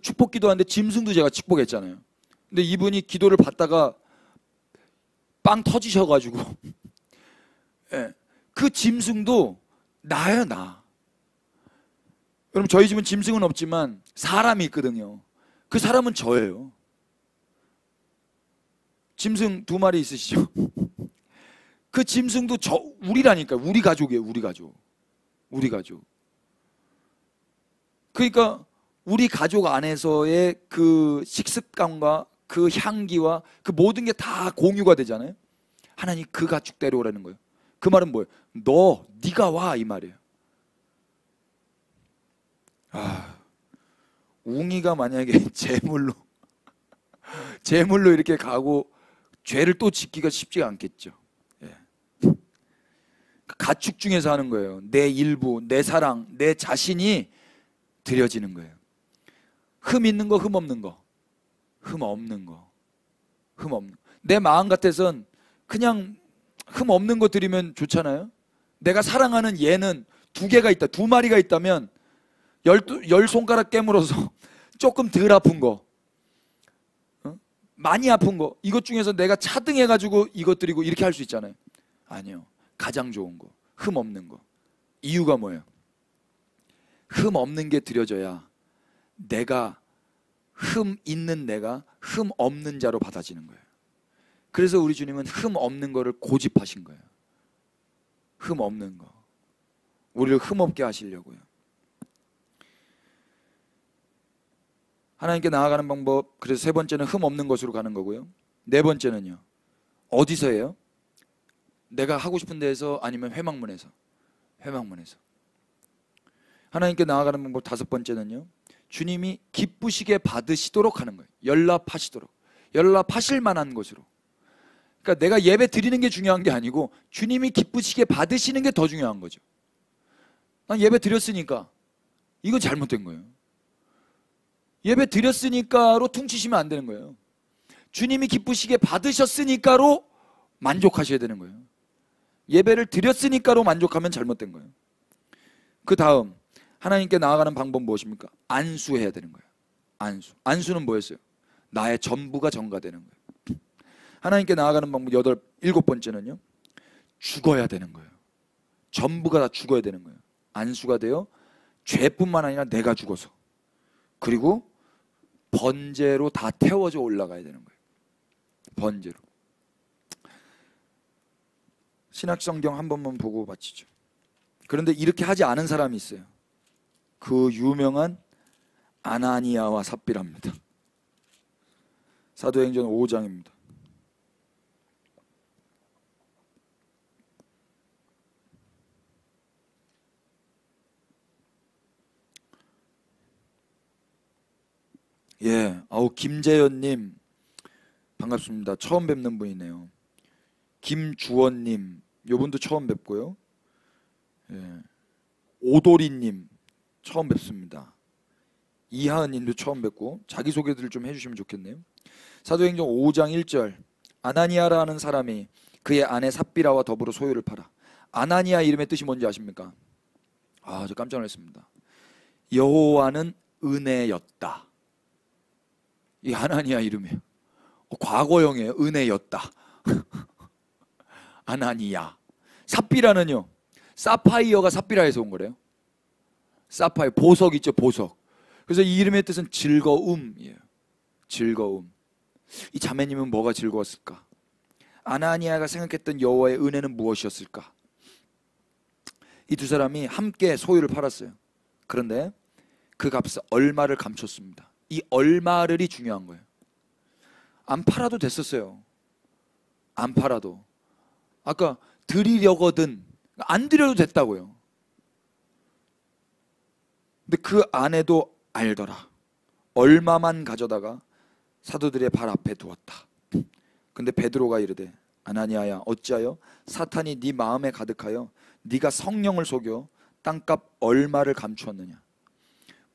축복 기도하는데 짐승도 제가 축복했잖아요. 근데 이분이 기도를 받다가 빵 터지셔가지고 예, 그 짐승도 나예요, 나. 여러분, 저희 집은 짐승은 없지만 사람이 있거든요. 그 사람은 저예요. 짐승 2마리 있으시죠? 그 짐승도 우리라니까. 우리 가족이에요. 우리 가족. 그러니까 우리 가족 안에서의 그 식습관과 그 향기와 그 모든 게 다 공유가 되잖아요. 하나님 그 가축 데려오라는 거예요. 그 말은 뭐예요? 네가 와, 이 말이에요. 웅이가 만약에 제물로 이렇게 가고 죄를 또 짓기가 쉽지가 않겠죠. 예. 가축 중에서 하는 거예요. 내 일부, 내 사랑, 내 자신이 드려지는 거예요. 흠 있는 거, 흠 없는 거. 흠 없는 거. 내 마음 같아선 그냥 흠 없는 거 드리면 좋잖아요. 내가 사랑하는 얘는 2개가 있다, 2마리가 있다면 10손가락 깨물어서 조금 덜 아픈 거, 많이 아픈 거, 이것 중에서 내가 차등해가지고 이것 드리고 이렇게 할 수 있잖아요. 아니요. 가장 좋은 거, 흠 없는 거. 이유가 뭐예요? 흠 없는 게 드려져야 흠 있는 내가 흠 없는 자로 받아지는 거예요. 그래서 우리 주님은 흠 없는 거를 고집하신 거예요. 흠 없는 거. 우리를 흠 없게 하시려고요. 하나님께 나아가는 방법, 그래서 세 번째는 흠 없는 것으로 가는 거고요. 네 번째는요, 어디서 해요? 내가 하고 싶은 데에서, 아니면 회막문에서. 회막문에서. 하나님께 나아가는 방법 다섯 번째는요, 주님이 기쁘시게 받으시도록 하는 거예요. 연락하시도록, 연락하실 만한 것으로. 그러니까 내가 예배 드리는 게 중요한 게 아니고 주님이 기쁘시게 받으시는 게 더 중요한 거죠. 난 예배 드렸으니까, 이건 잘못된 거예요. 예배 드렸으니까로 퉁치시면 안 되는 거예요. 주님이 기쁘시게 받으셨으니까로 만족하셔야 되는 거예요. 예배를 드렸으니까로 만족하면 잘못된 거예요. 그 다음 하나님께 나아가는 방법 무엇입니까? 안수해야 되는 거예요. 안수는 뭐였어요? 나의 전부가 전가되는 거예요. 하나님께 나아가는 방법 일곱 번째는요, 죽어야 되는 거예요. 전부가 다 죽어야 되는 거예요. 안수가 되어 죄뿐만 아니라 내가 죽어서, 그리고 번제로 다 태워져 올라가야 되는 거예요. 번제로. 신약성경 한 번만 보고 마치죠. 그런데 이렇게 하지 않은 사람이 있어요. 그 유명한 아나니아와 삽비라입니다. 사도행전 5장입니다. 예, 김재현님 반갑습니다. 처음 뵙는 분이네요. 김주원님, 요분도 처음 뵙고요. 예, 오도리님 처음 뵙습니다. 이하은님도 처음 뵙고, 자기소개들 좀 해주시면 좋겠네요. 사도행전 5장 1절, 아나니아라는 사람이 그의 아내 삽비라와 더불어 소유를 팔아. 아나니아 이름의 뜻이 뭔지 아십니까? 저 깜짝 놀랐습니다. 여호와는 은혜였다. 이 아나니아 이름이에요. 과거형이에요. 은혜였다. 아나니아. 삽비라는요, 사파이어가 삽비라에서 온 거래요. 사파이어, 보석 있죠, 보석. 그래서 이 이름의 뜻은 즐거움이에요. 즐거움. 이 자매님은 뭐가 즐거웠을까? 아나니아가 생각했던 여호와의 은혜는 무엇이었을까? 이 두 사람이 함께 소유를 팔았어요. 그런데 그 값을 얼마를 감췄습니다. 이 얼마를이 중요한 거예요. 안 팔아도 됐었어요. 안 팔아도. 아까 드리려거든, 안 드려도 됐다고요. 근데 그 아내도 알더라. 얼마만 가져다가 사도들의 발 앞에 두었다. 근데 베드로가 이르되, 아나니아야, 어찌하여 사탄이 네 마음에 가득하여 네가 성령을 속여 땅값 얼마를 감추었느냐.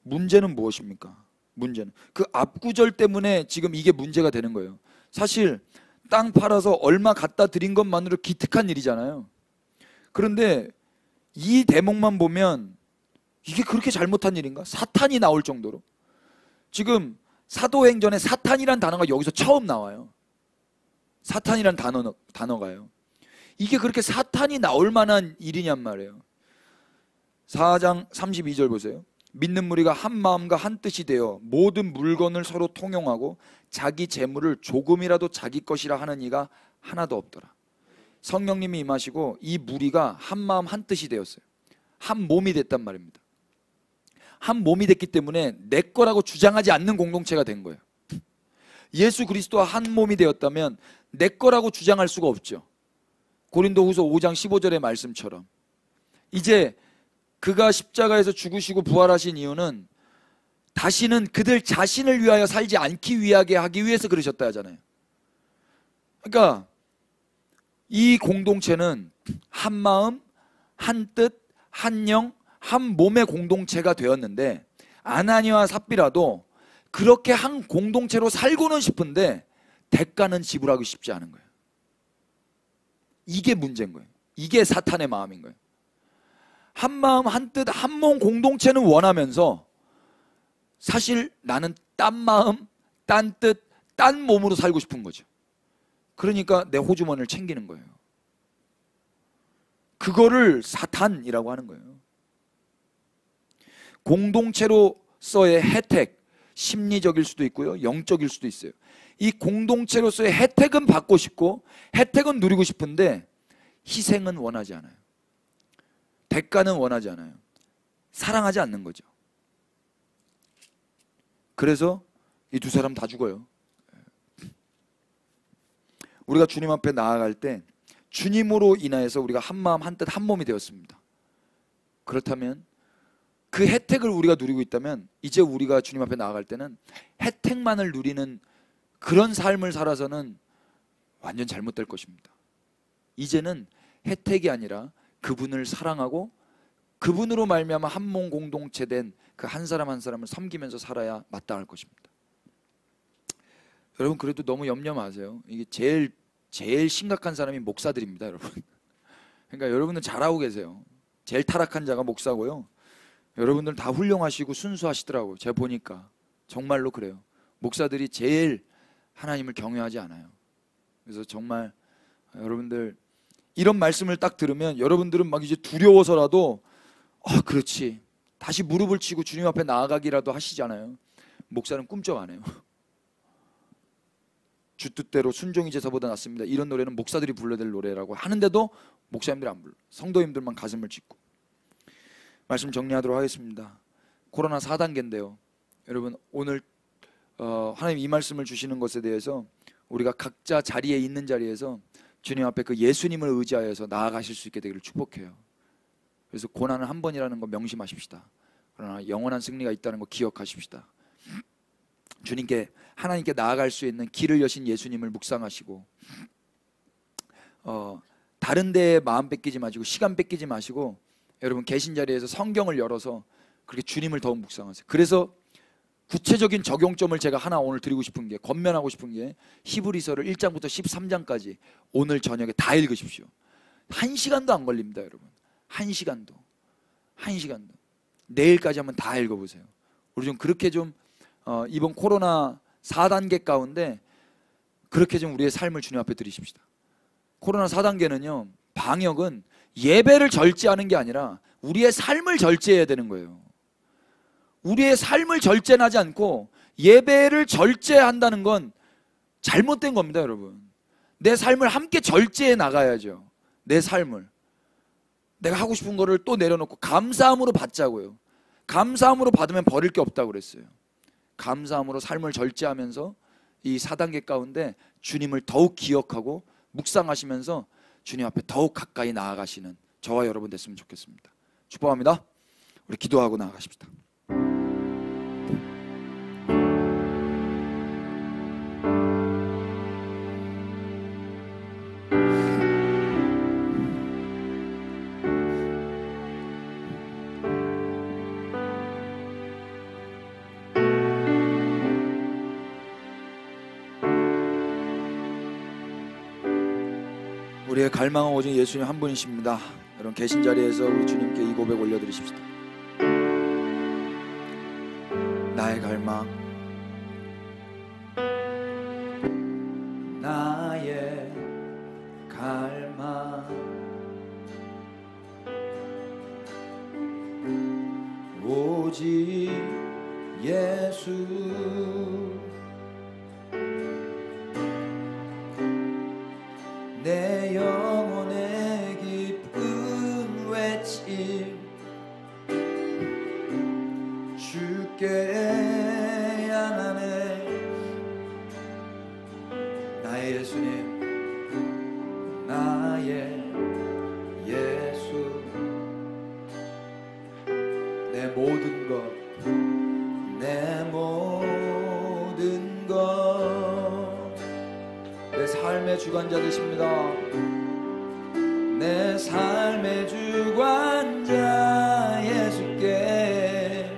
문제는 무엇입니까? 문제는 그 앞구절 때문에 지금 이게 문제가 되는 거예요. 사실 땅 팔아서 얼마 갖다 드린 것만으로 기특한 일이잖아요. 그런데 이 대목만 보면 이게 그렇게 잘못한 일인가? 사탄이 나올 정도로. 지금 사도행전에 사탄이란 단어가 여기서 처음 나와요. 사탄이란 단어가요. 이게 그렇게 사탄이 나올 만한 일이냔 말이에요. 4장 32절 보세요. 믿는 무리가 한 마음과 한 뜻이 되어 모든 물건을 서로 통용하고 자기 재물을 조금이라도 자기 것이라 하는 이가 하나도 없더라. 성령님이 임하시고 이 무리가 한 마음 한 뜻이 되었어요. 한 몸이 됐단 말입니다. 한 몸이 됐기 때문에 내 거라고 주장하지 않는 공동체가 된 거예요. 예수 그리스도와 한 몸이 되었다면 내 거라고 주장할 수가 없죠. 고린도후서 5장 15절의 말씀처럼 이제 그가 십자가에서 죽으시고 부활하신 이유는 다시는 그들 자신을 위하여 살지 않기 위하게 하기 위해서 그러셨다 하잖아요. 그러니까 이 공동체는 한 마음, 한 뜻, 한 영, 한 몸의 공동체가 되었는데 아나니아와 삽비라도 그렇게 한 공동체로 살고는 싶은데 대가는 지불하기 쉽지 않은 거예요. 이게 문제인 거예요. 이게 사탄의 마음인 거예요. 한 마음, 한 뜻, 한 몸 공동체는 원하면서 사실 나는 딴 마음, 딴 뜻, 딴 몸으로 살고 싶은 거죠. 그러니까 내 호주머니를 챙기는 거예요. 그거를 사탄이라고 하는 거예요. 공동체로서의 혜택, 심리적일 수도 있고요, 영적일 수도 있어요. 이 공동체로서의 혜택은 받고 싶고 혜택은 누리고 싶은데 희생은 원하지 않아요. 대가는 원하지 않아요. 사랑하지 않는 거죠. 그래서 이 두 사람 다 죽어요. 우리가 주님 앞에 나아갈 때 주님으로 인하여서 우리가 한 마음 한 뜻 한 몸이 되었습니다. 그렇다면 그 혜택을 우리가 누리고 있다면 이제 우리가 주님 앞에 나아갈 때는 혜택만을 누리는 그런 삶을 살아서는 완전 잘못될 것입니다. 이제는 혜택이 아니라 그분을 사랑하고 그분으로 말미암아 한 몸 공동체 된 그 한 사람 한 사람을 섬기면서 살아야 마땅할 것입니다. 여러분, 그래도 너무 염려 마세요. 이게 제일 심각한 사람이 목사들입니다, 여러분. 그러니까 여러분들 잘하고 계세요. 제일 타락한 자가 목사고요. 여러분들 다 훌륭하시고 순수하시더라고요. 제가 보니까 정말로 그래요. 목사들이 제일 하나님을 경외하지 않아요. 그래서 정말 여러분들 이런 말씀을 딱 들으면 여러분들은 막 이제 두려워서라도 그렇지, 다시 무릎을 치고 주님 앞에 나아가기라도 하시잖아요. 목사는 꿈쩍 안 해요. 주 뜻대로 순종이 제사보다 낫습니다. 이런 노래는 목사들이 불러야 될 노래라고 하는데도 목사님들이 안 불러. 성도님들만 가슴을 찢고. 말씀 정리하도록 하겠습니다. 코로나 4단계인데요. 여러분, 오늘 하나님 이 말씀을 주시는 것에 대해서 우리가 각자 자리에 있는 자리에서 주님 앞에 그 예수님을 의지하여서 나아가실 수 있게 되기를 축복해요. 그래서 고난은 한 번이라는 거 명심하십시다. 그러나 영원한 승리가 있다는 거 기억하십시다. 주님께, 하나님께 나아갈 수 있는 길을 여신 예수님을 묵상하시고 다른 데에 마음 뺏기지 마시고 시간 뺏기지 마시고 여러분 계신 자리에서 성경을 열어서 그렇게 주님을 더욱 묵상하세요. 그래서 구체적인 적용점을 제가 하나 오늘 드리고 싶은 게, 권면하고 싶은 게 히브리서를 1장부터 13장까지 오늘 저녁에 다 읽으십시오. 1시간도 안 걸립니다, 여러분. 1시간도. 내일까지 한번 다 읽어보세요. 우리 좀 그렇게 좀 이번 코로나 4단계 가운데 그렇게 좀 우리의 삶을 주님 앞에 드리십시다. 코로나 4단계는요, 방역은 예배를 절제하는 게 아니라 우리의 삶을 절제해야 되는 거예요. 우리의 삶을 절제하지 않고 예배를 절제한다는 건 잘못된 겁니다, 여러분. 내 삶을 함께 절제해 나가야죠. 내 삶을, 내가 하고 싶은 거를 또 내려놓고 감사함으로 받자고요. 감사함으로 받으면 버릴 게 없다고 그랬어요. 감사함으로 삶을 절제하면서 이 4단계 가운데 주님을 더욱 기억하고 묵상하시면서 주님 앞에 더욱 가까이 나아가시는 저와 여러분 됐으면 좋겠습니다. 축복합니다. 우리 기도하고 나아가십시다. 우리의 갈망은 오직 예수님 한 분이십니다. 여러분 계신 자리에서 우리 주님께 이 고백 올려드리십시다. 나의 갈망, 나의 갈망, 오직 예수, 내 영혼의 깊은 외침, 주께 향하네. 나의 예수님, 나의 예수, 내 모든 것, 내 모든 것, 내 삶의 주관자 되십니다. 내 삶의 주관자 예수께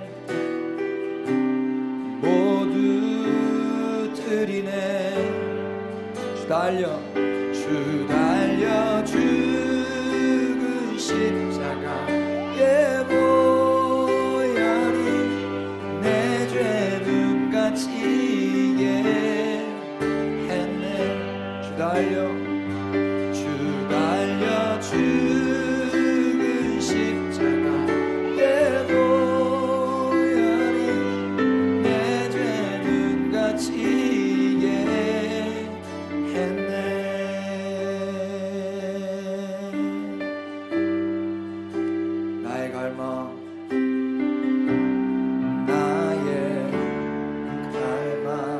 모두 드리네. 주 달려 죽은 십자가에 보혈이 내 죄는 갇히게 했네. 주 달려 죽은 십자가에 보혈이 내 죄는 갇히게 했네. 나의 갈망, 나의 갈망,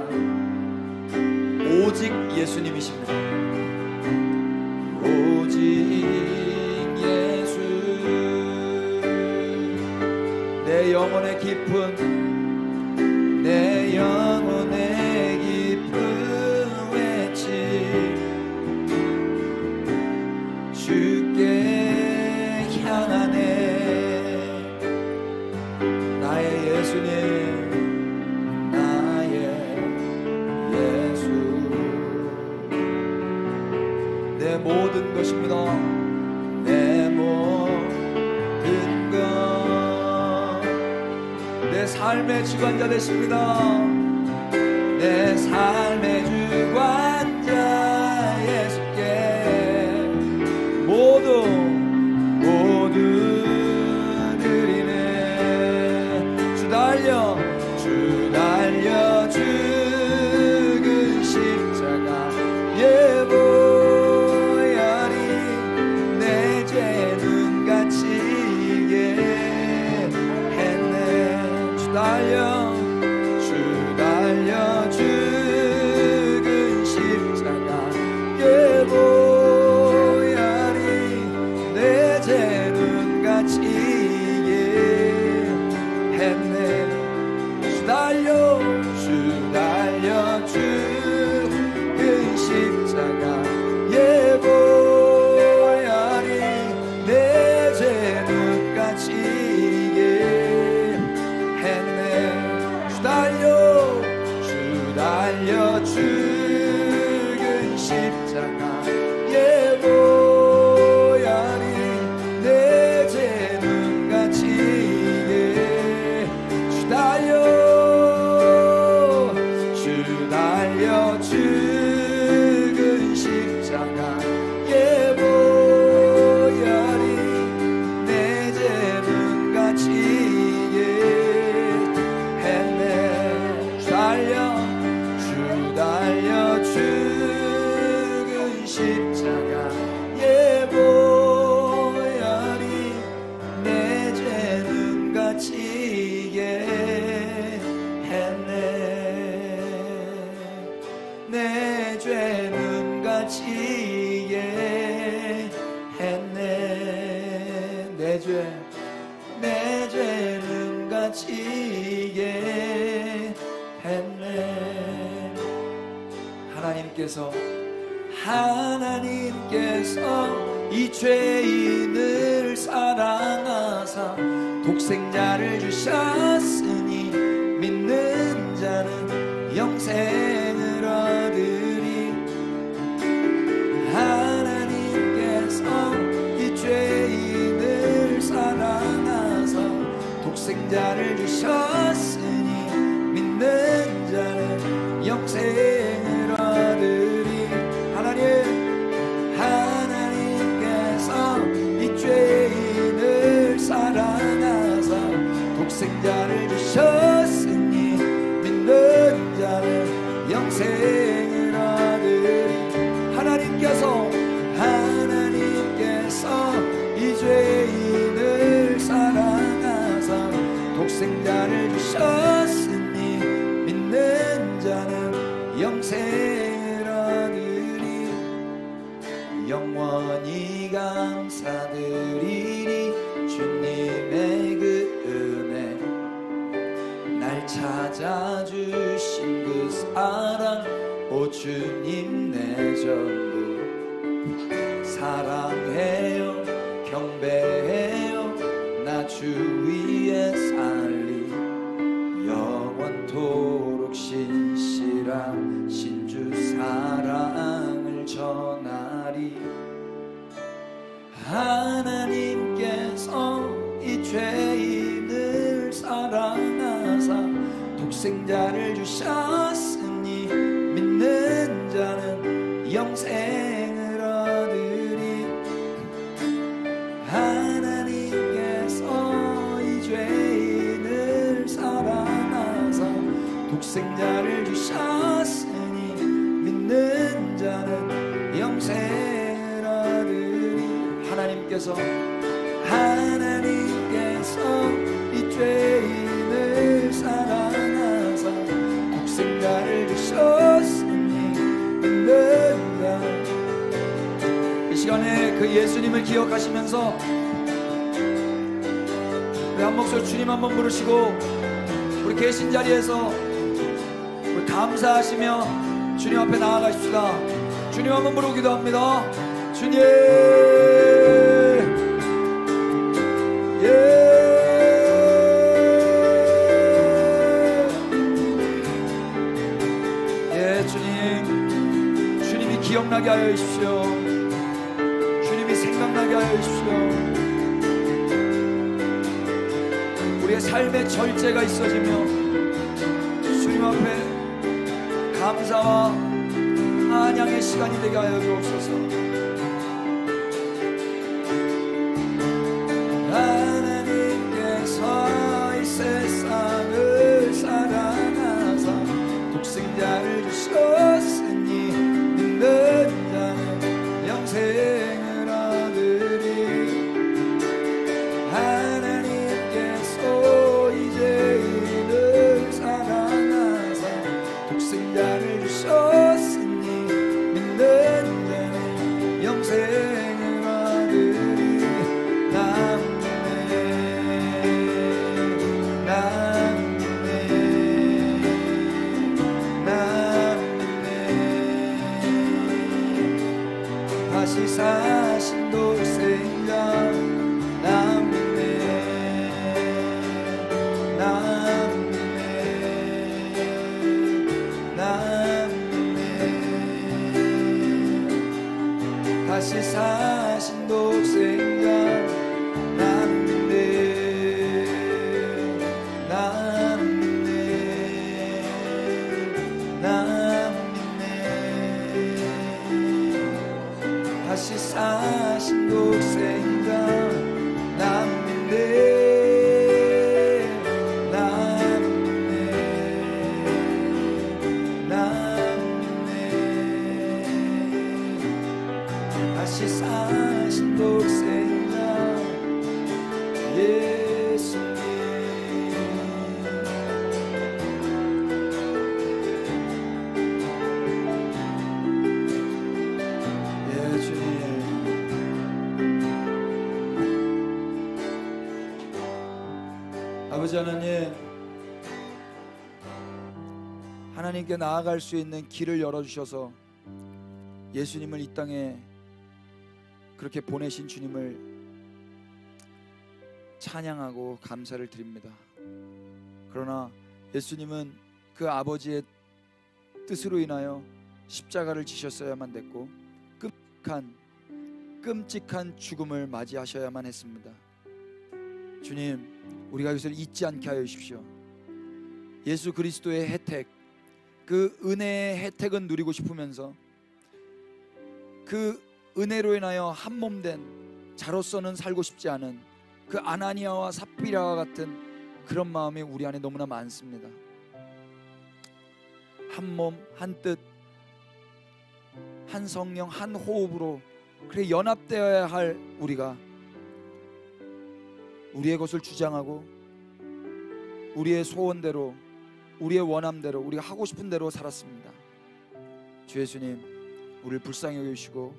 깊은 내 영혼의 깊은 외침 주께 향하네. 나의 예수님, 나의 예수, 내 모든 것입니다. 내 모든 것, 내 삶의 주관자 되십니다. 내 삶의 주관자 예수께 모두 드리네. 주 달려 죽은 십자가 예 보혈이 내 죄 눈 갇히게 했네. 주 달려 죽은 십자가 예 보혈이 내 죄 눈 갇히게 했네. 주 달려 죽은 십자가 예 보혈이 내 죄 눈 갇히게 했네. 주 달려 죽은 십자가 예 보혈이 내 죄 눈 갇히게. 주 달려 죽은 십자가 예 보혈이 내 죄 눈 갇히게 했네. 주 달려 죽은 십자가 예 보혈이 내 죄 눈 갇히게 했네. 내 죄 눈 갇히게 했네. 내 죄 눈 갇히게 했네. 하나님께서 이 죄인을 사랑하사 독생자를 주셨으니 믿는 자는 영생을 얻으리. 하나님께서 이 죄인을 사랑하사 독생자를 주셨으니 믿는 자는 영생을 얻으리. 하나님께서 이 죄인을 사랑하사 독생자를 주셨으니 믿는 자는 영생을 얻으리. 하나님께서 이 죄인을 사랑하사 독생자를 주셨으니 믿는 자는 영생을 얻으리. 영원히 감사드리리. 주님의 그 은혜 날 찾아주신 그 사랑, 오 주님 내 전부 사랑해요 경배해요. 나 주 위에 살리 영원토록 신실한 신주 사랑을 전하리. 하나님께서 이 죄인을 사랑하사 독생자를 주셨으니 믿는 자는 영생을 얻으리. 하나님께서 이 죄인을 사랑하사 독생자를 주셨으니 믿는 자는 영생을 얻으리. 하나님께서 이 죄인을 사랑하사 독생자를 주셨으니 믿는 자. 이 시간에 그 예수님을 기억하시면서 우리 한 목소리 주님 한번 부르시고 우리 계신 자리에서 우리 감사하시며 주님 앞에 나아가십시다. 주님 한번 부르고 기도합니다. 주님, 주님이 기억나게 하여 주십시오. 주님이 생각나게 하여 주십시오. 우리의 삶의 절제가 있어지며 주님 앞에 감사와 찬양의 시간이 되게 하여 주옵소서. 하나님께서 이 세상을 사랑하사 독생자를 주셨으니 믿는 자는 영생을 얻으리. 하나님께서 이제 이를 사랑하사 독생자를 주셨으니 믿는 자는 영생을 얻으리. 다시 사신 독생자 나 믿네. 나 믿네. 나 믿네. 다시 사신 독생자 나 믿네. 나 믿네. 나 믿네. 다시 사신 독생자 나 믿네. 나 믿네. 나 믿네. 다시 사신 독생자 예수님. 아버지 하나님, 하나님께 나아갈 수 있는 길을 열어주셔서 예수님을 이 땅에 그렇게 보내신 주님을 찬양하고 감사를 드립니다. 그러나 예수님은 그 아버지의 뜻으로 인하여 십자가를 지셨어야만 됐고 끔찍한 죽음을 맞이하셔야만 했습니다. 주님, 우리가 이것을 잊지 않게 하여 주십시오. 예수 그리스도의 혜택, 그 은혜의 혜택은 누리고 싶으면서 그 은혜로 인하여 한 몸 된 자로서는 살고 싶지 않은 그 아나니아와 삽비라와 같은 그런 마음이 우리 안에 너무나 많습니다. 한 몸, 한 뜻, 한 성령, 한 호흡으로 그래 연합되어야 할 우리가 우리의 것을 주장하고 우리의 소원대로, 우리의 원함대로, 우리가 하고 싶은 대로 살았습니다. 주 예수님, 우리를 불쌍히 여기시고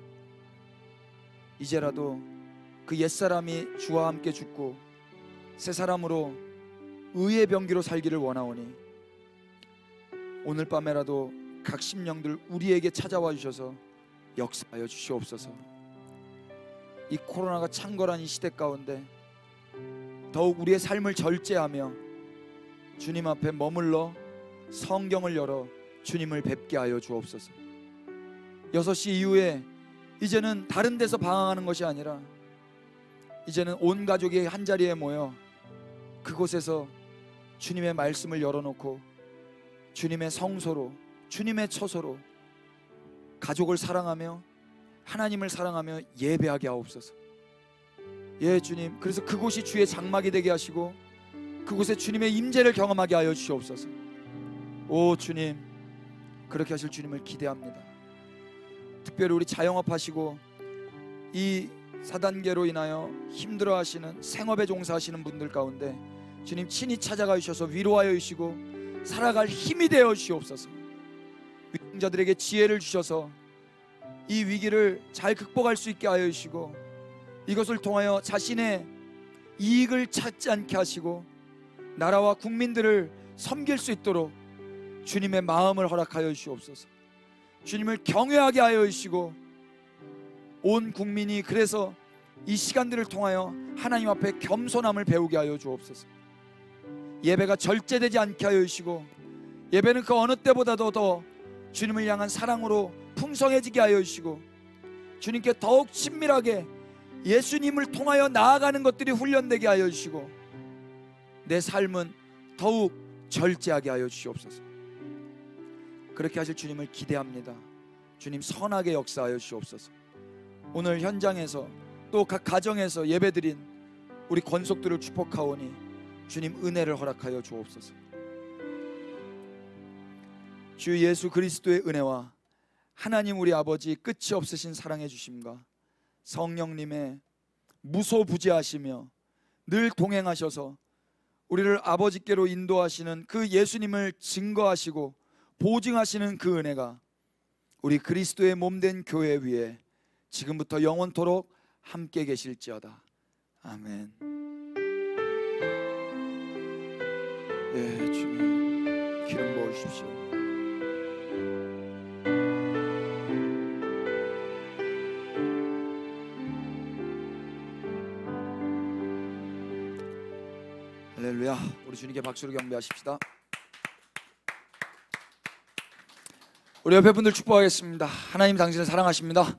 이제라도 그 옛사람이 주와 함께 죽고 새 사람으로 의의 병기로 살기를 원하오니 오늘 밤에라도 각 심령들 우리에게 찾아와 주셔서 역사하여 주시옵소서. 이 코로나가 창궐한 이 시대 가운데 더욱 우리의 삶을 절제하며 주님 앞에 머물러 성경을 열어 주님을 뵙게 하여 주옵소서. 6시 이후에 이제는 다른 데서 방황하는 것이 아니라 이제는 온 가족이 한자리에 모여 그곳에서 주님의 말씀을 열어놓고 주님의 성소로, 주님의 처소로 가족을 사랑하며 하나님을 사랑하며 예배하게 하옵소서. 예 주님, 그래서 그곳이 주의 장막이 되게 하시고 그곳에 주님의 임재를 경험하게 하여 주시옵소서. 오 주님, 그렇게 하실 주님을 기대합니다. 특별히 우리 자영업 하시고 이 사단계로 인하여 힘들어하시는 생업에 종사하시는 분들 가운데 주님 친히 찾아가 주셔서 위로하여 주시고 살아갈 힘이 되어 주시옵소서. 위생자들에게 지혜를 주셔서 이 위기를 잘 극복할 수 있게 하여 주시고 이것을 통하여 자신의 이익을 찾지 않게 하시고 나라와 국민들을 섬길 수 있도록 주님의 마음을 허락하여 주시옵소서. 주님을 경외하게 하여 주시고 온 국민이 그래서 이 시간들을 통하여 하나님 앞에 겸손함을 배우게 하여 주옵소서. 예배가 절제되지 않게 하여 주시고 예배는 그 어느 때보다도 더 주님을 향한 사랑으로 풍성해지게 하여 주시고 주님께 더욱 친밀하게 예수님을 통하여 나아가는 것들이 훈련되게 하여 주시고 내 삶은 더욱 절제하게 하여 주시옵소서. 그렇게 하실 주님을 기대합니다. 주님 선하게 역사하여 주시옵소서. 오늘 현장에서 또 각 가정에서 예배드린 우리 권속들을 축복하오니 주님 은혜를 허락하여 주옵소서. 주 예수 그리스도의 은혜와 하나님 우리 아버지 끝이 없으신 사랑해 주심과 성령님의 무소부재하시며 늘 동행하셔서 우리를 아버지께로 인도하시는 그 예수님을 증거하시고 보증하시는 그 은혜가 우리 그리스도의 몸된 교회 위에 지금부터 영원토록 함께 계실지어다. 아멘. 예, 주님 기름 부어주십시오. 할렐루야. 우리 주님께 박수로 경배하십시다. 우리 옆에 분들 축복하겠습니다. 하나님 당신을 사랑하십니다.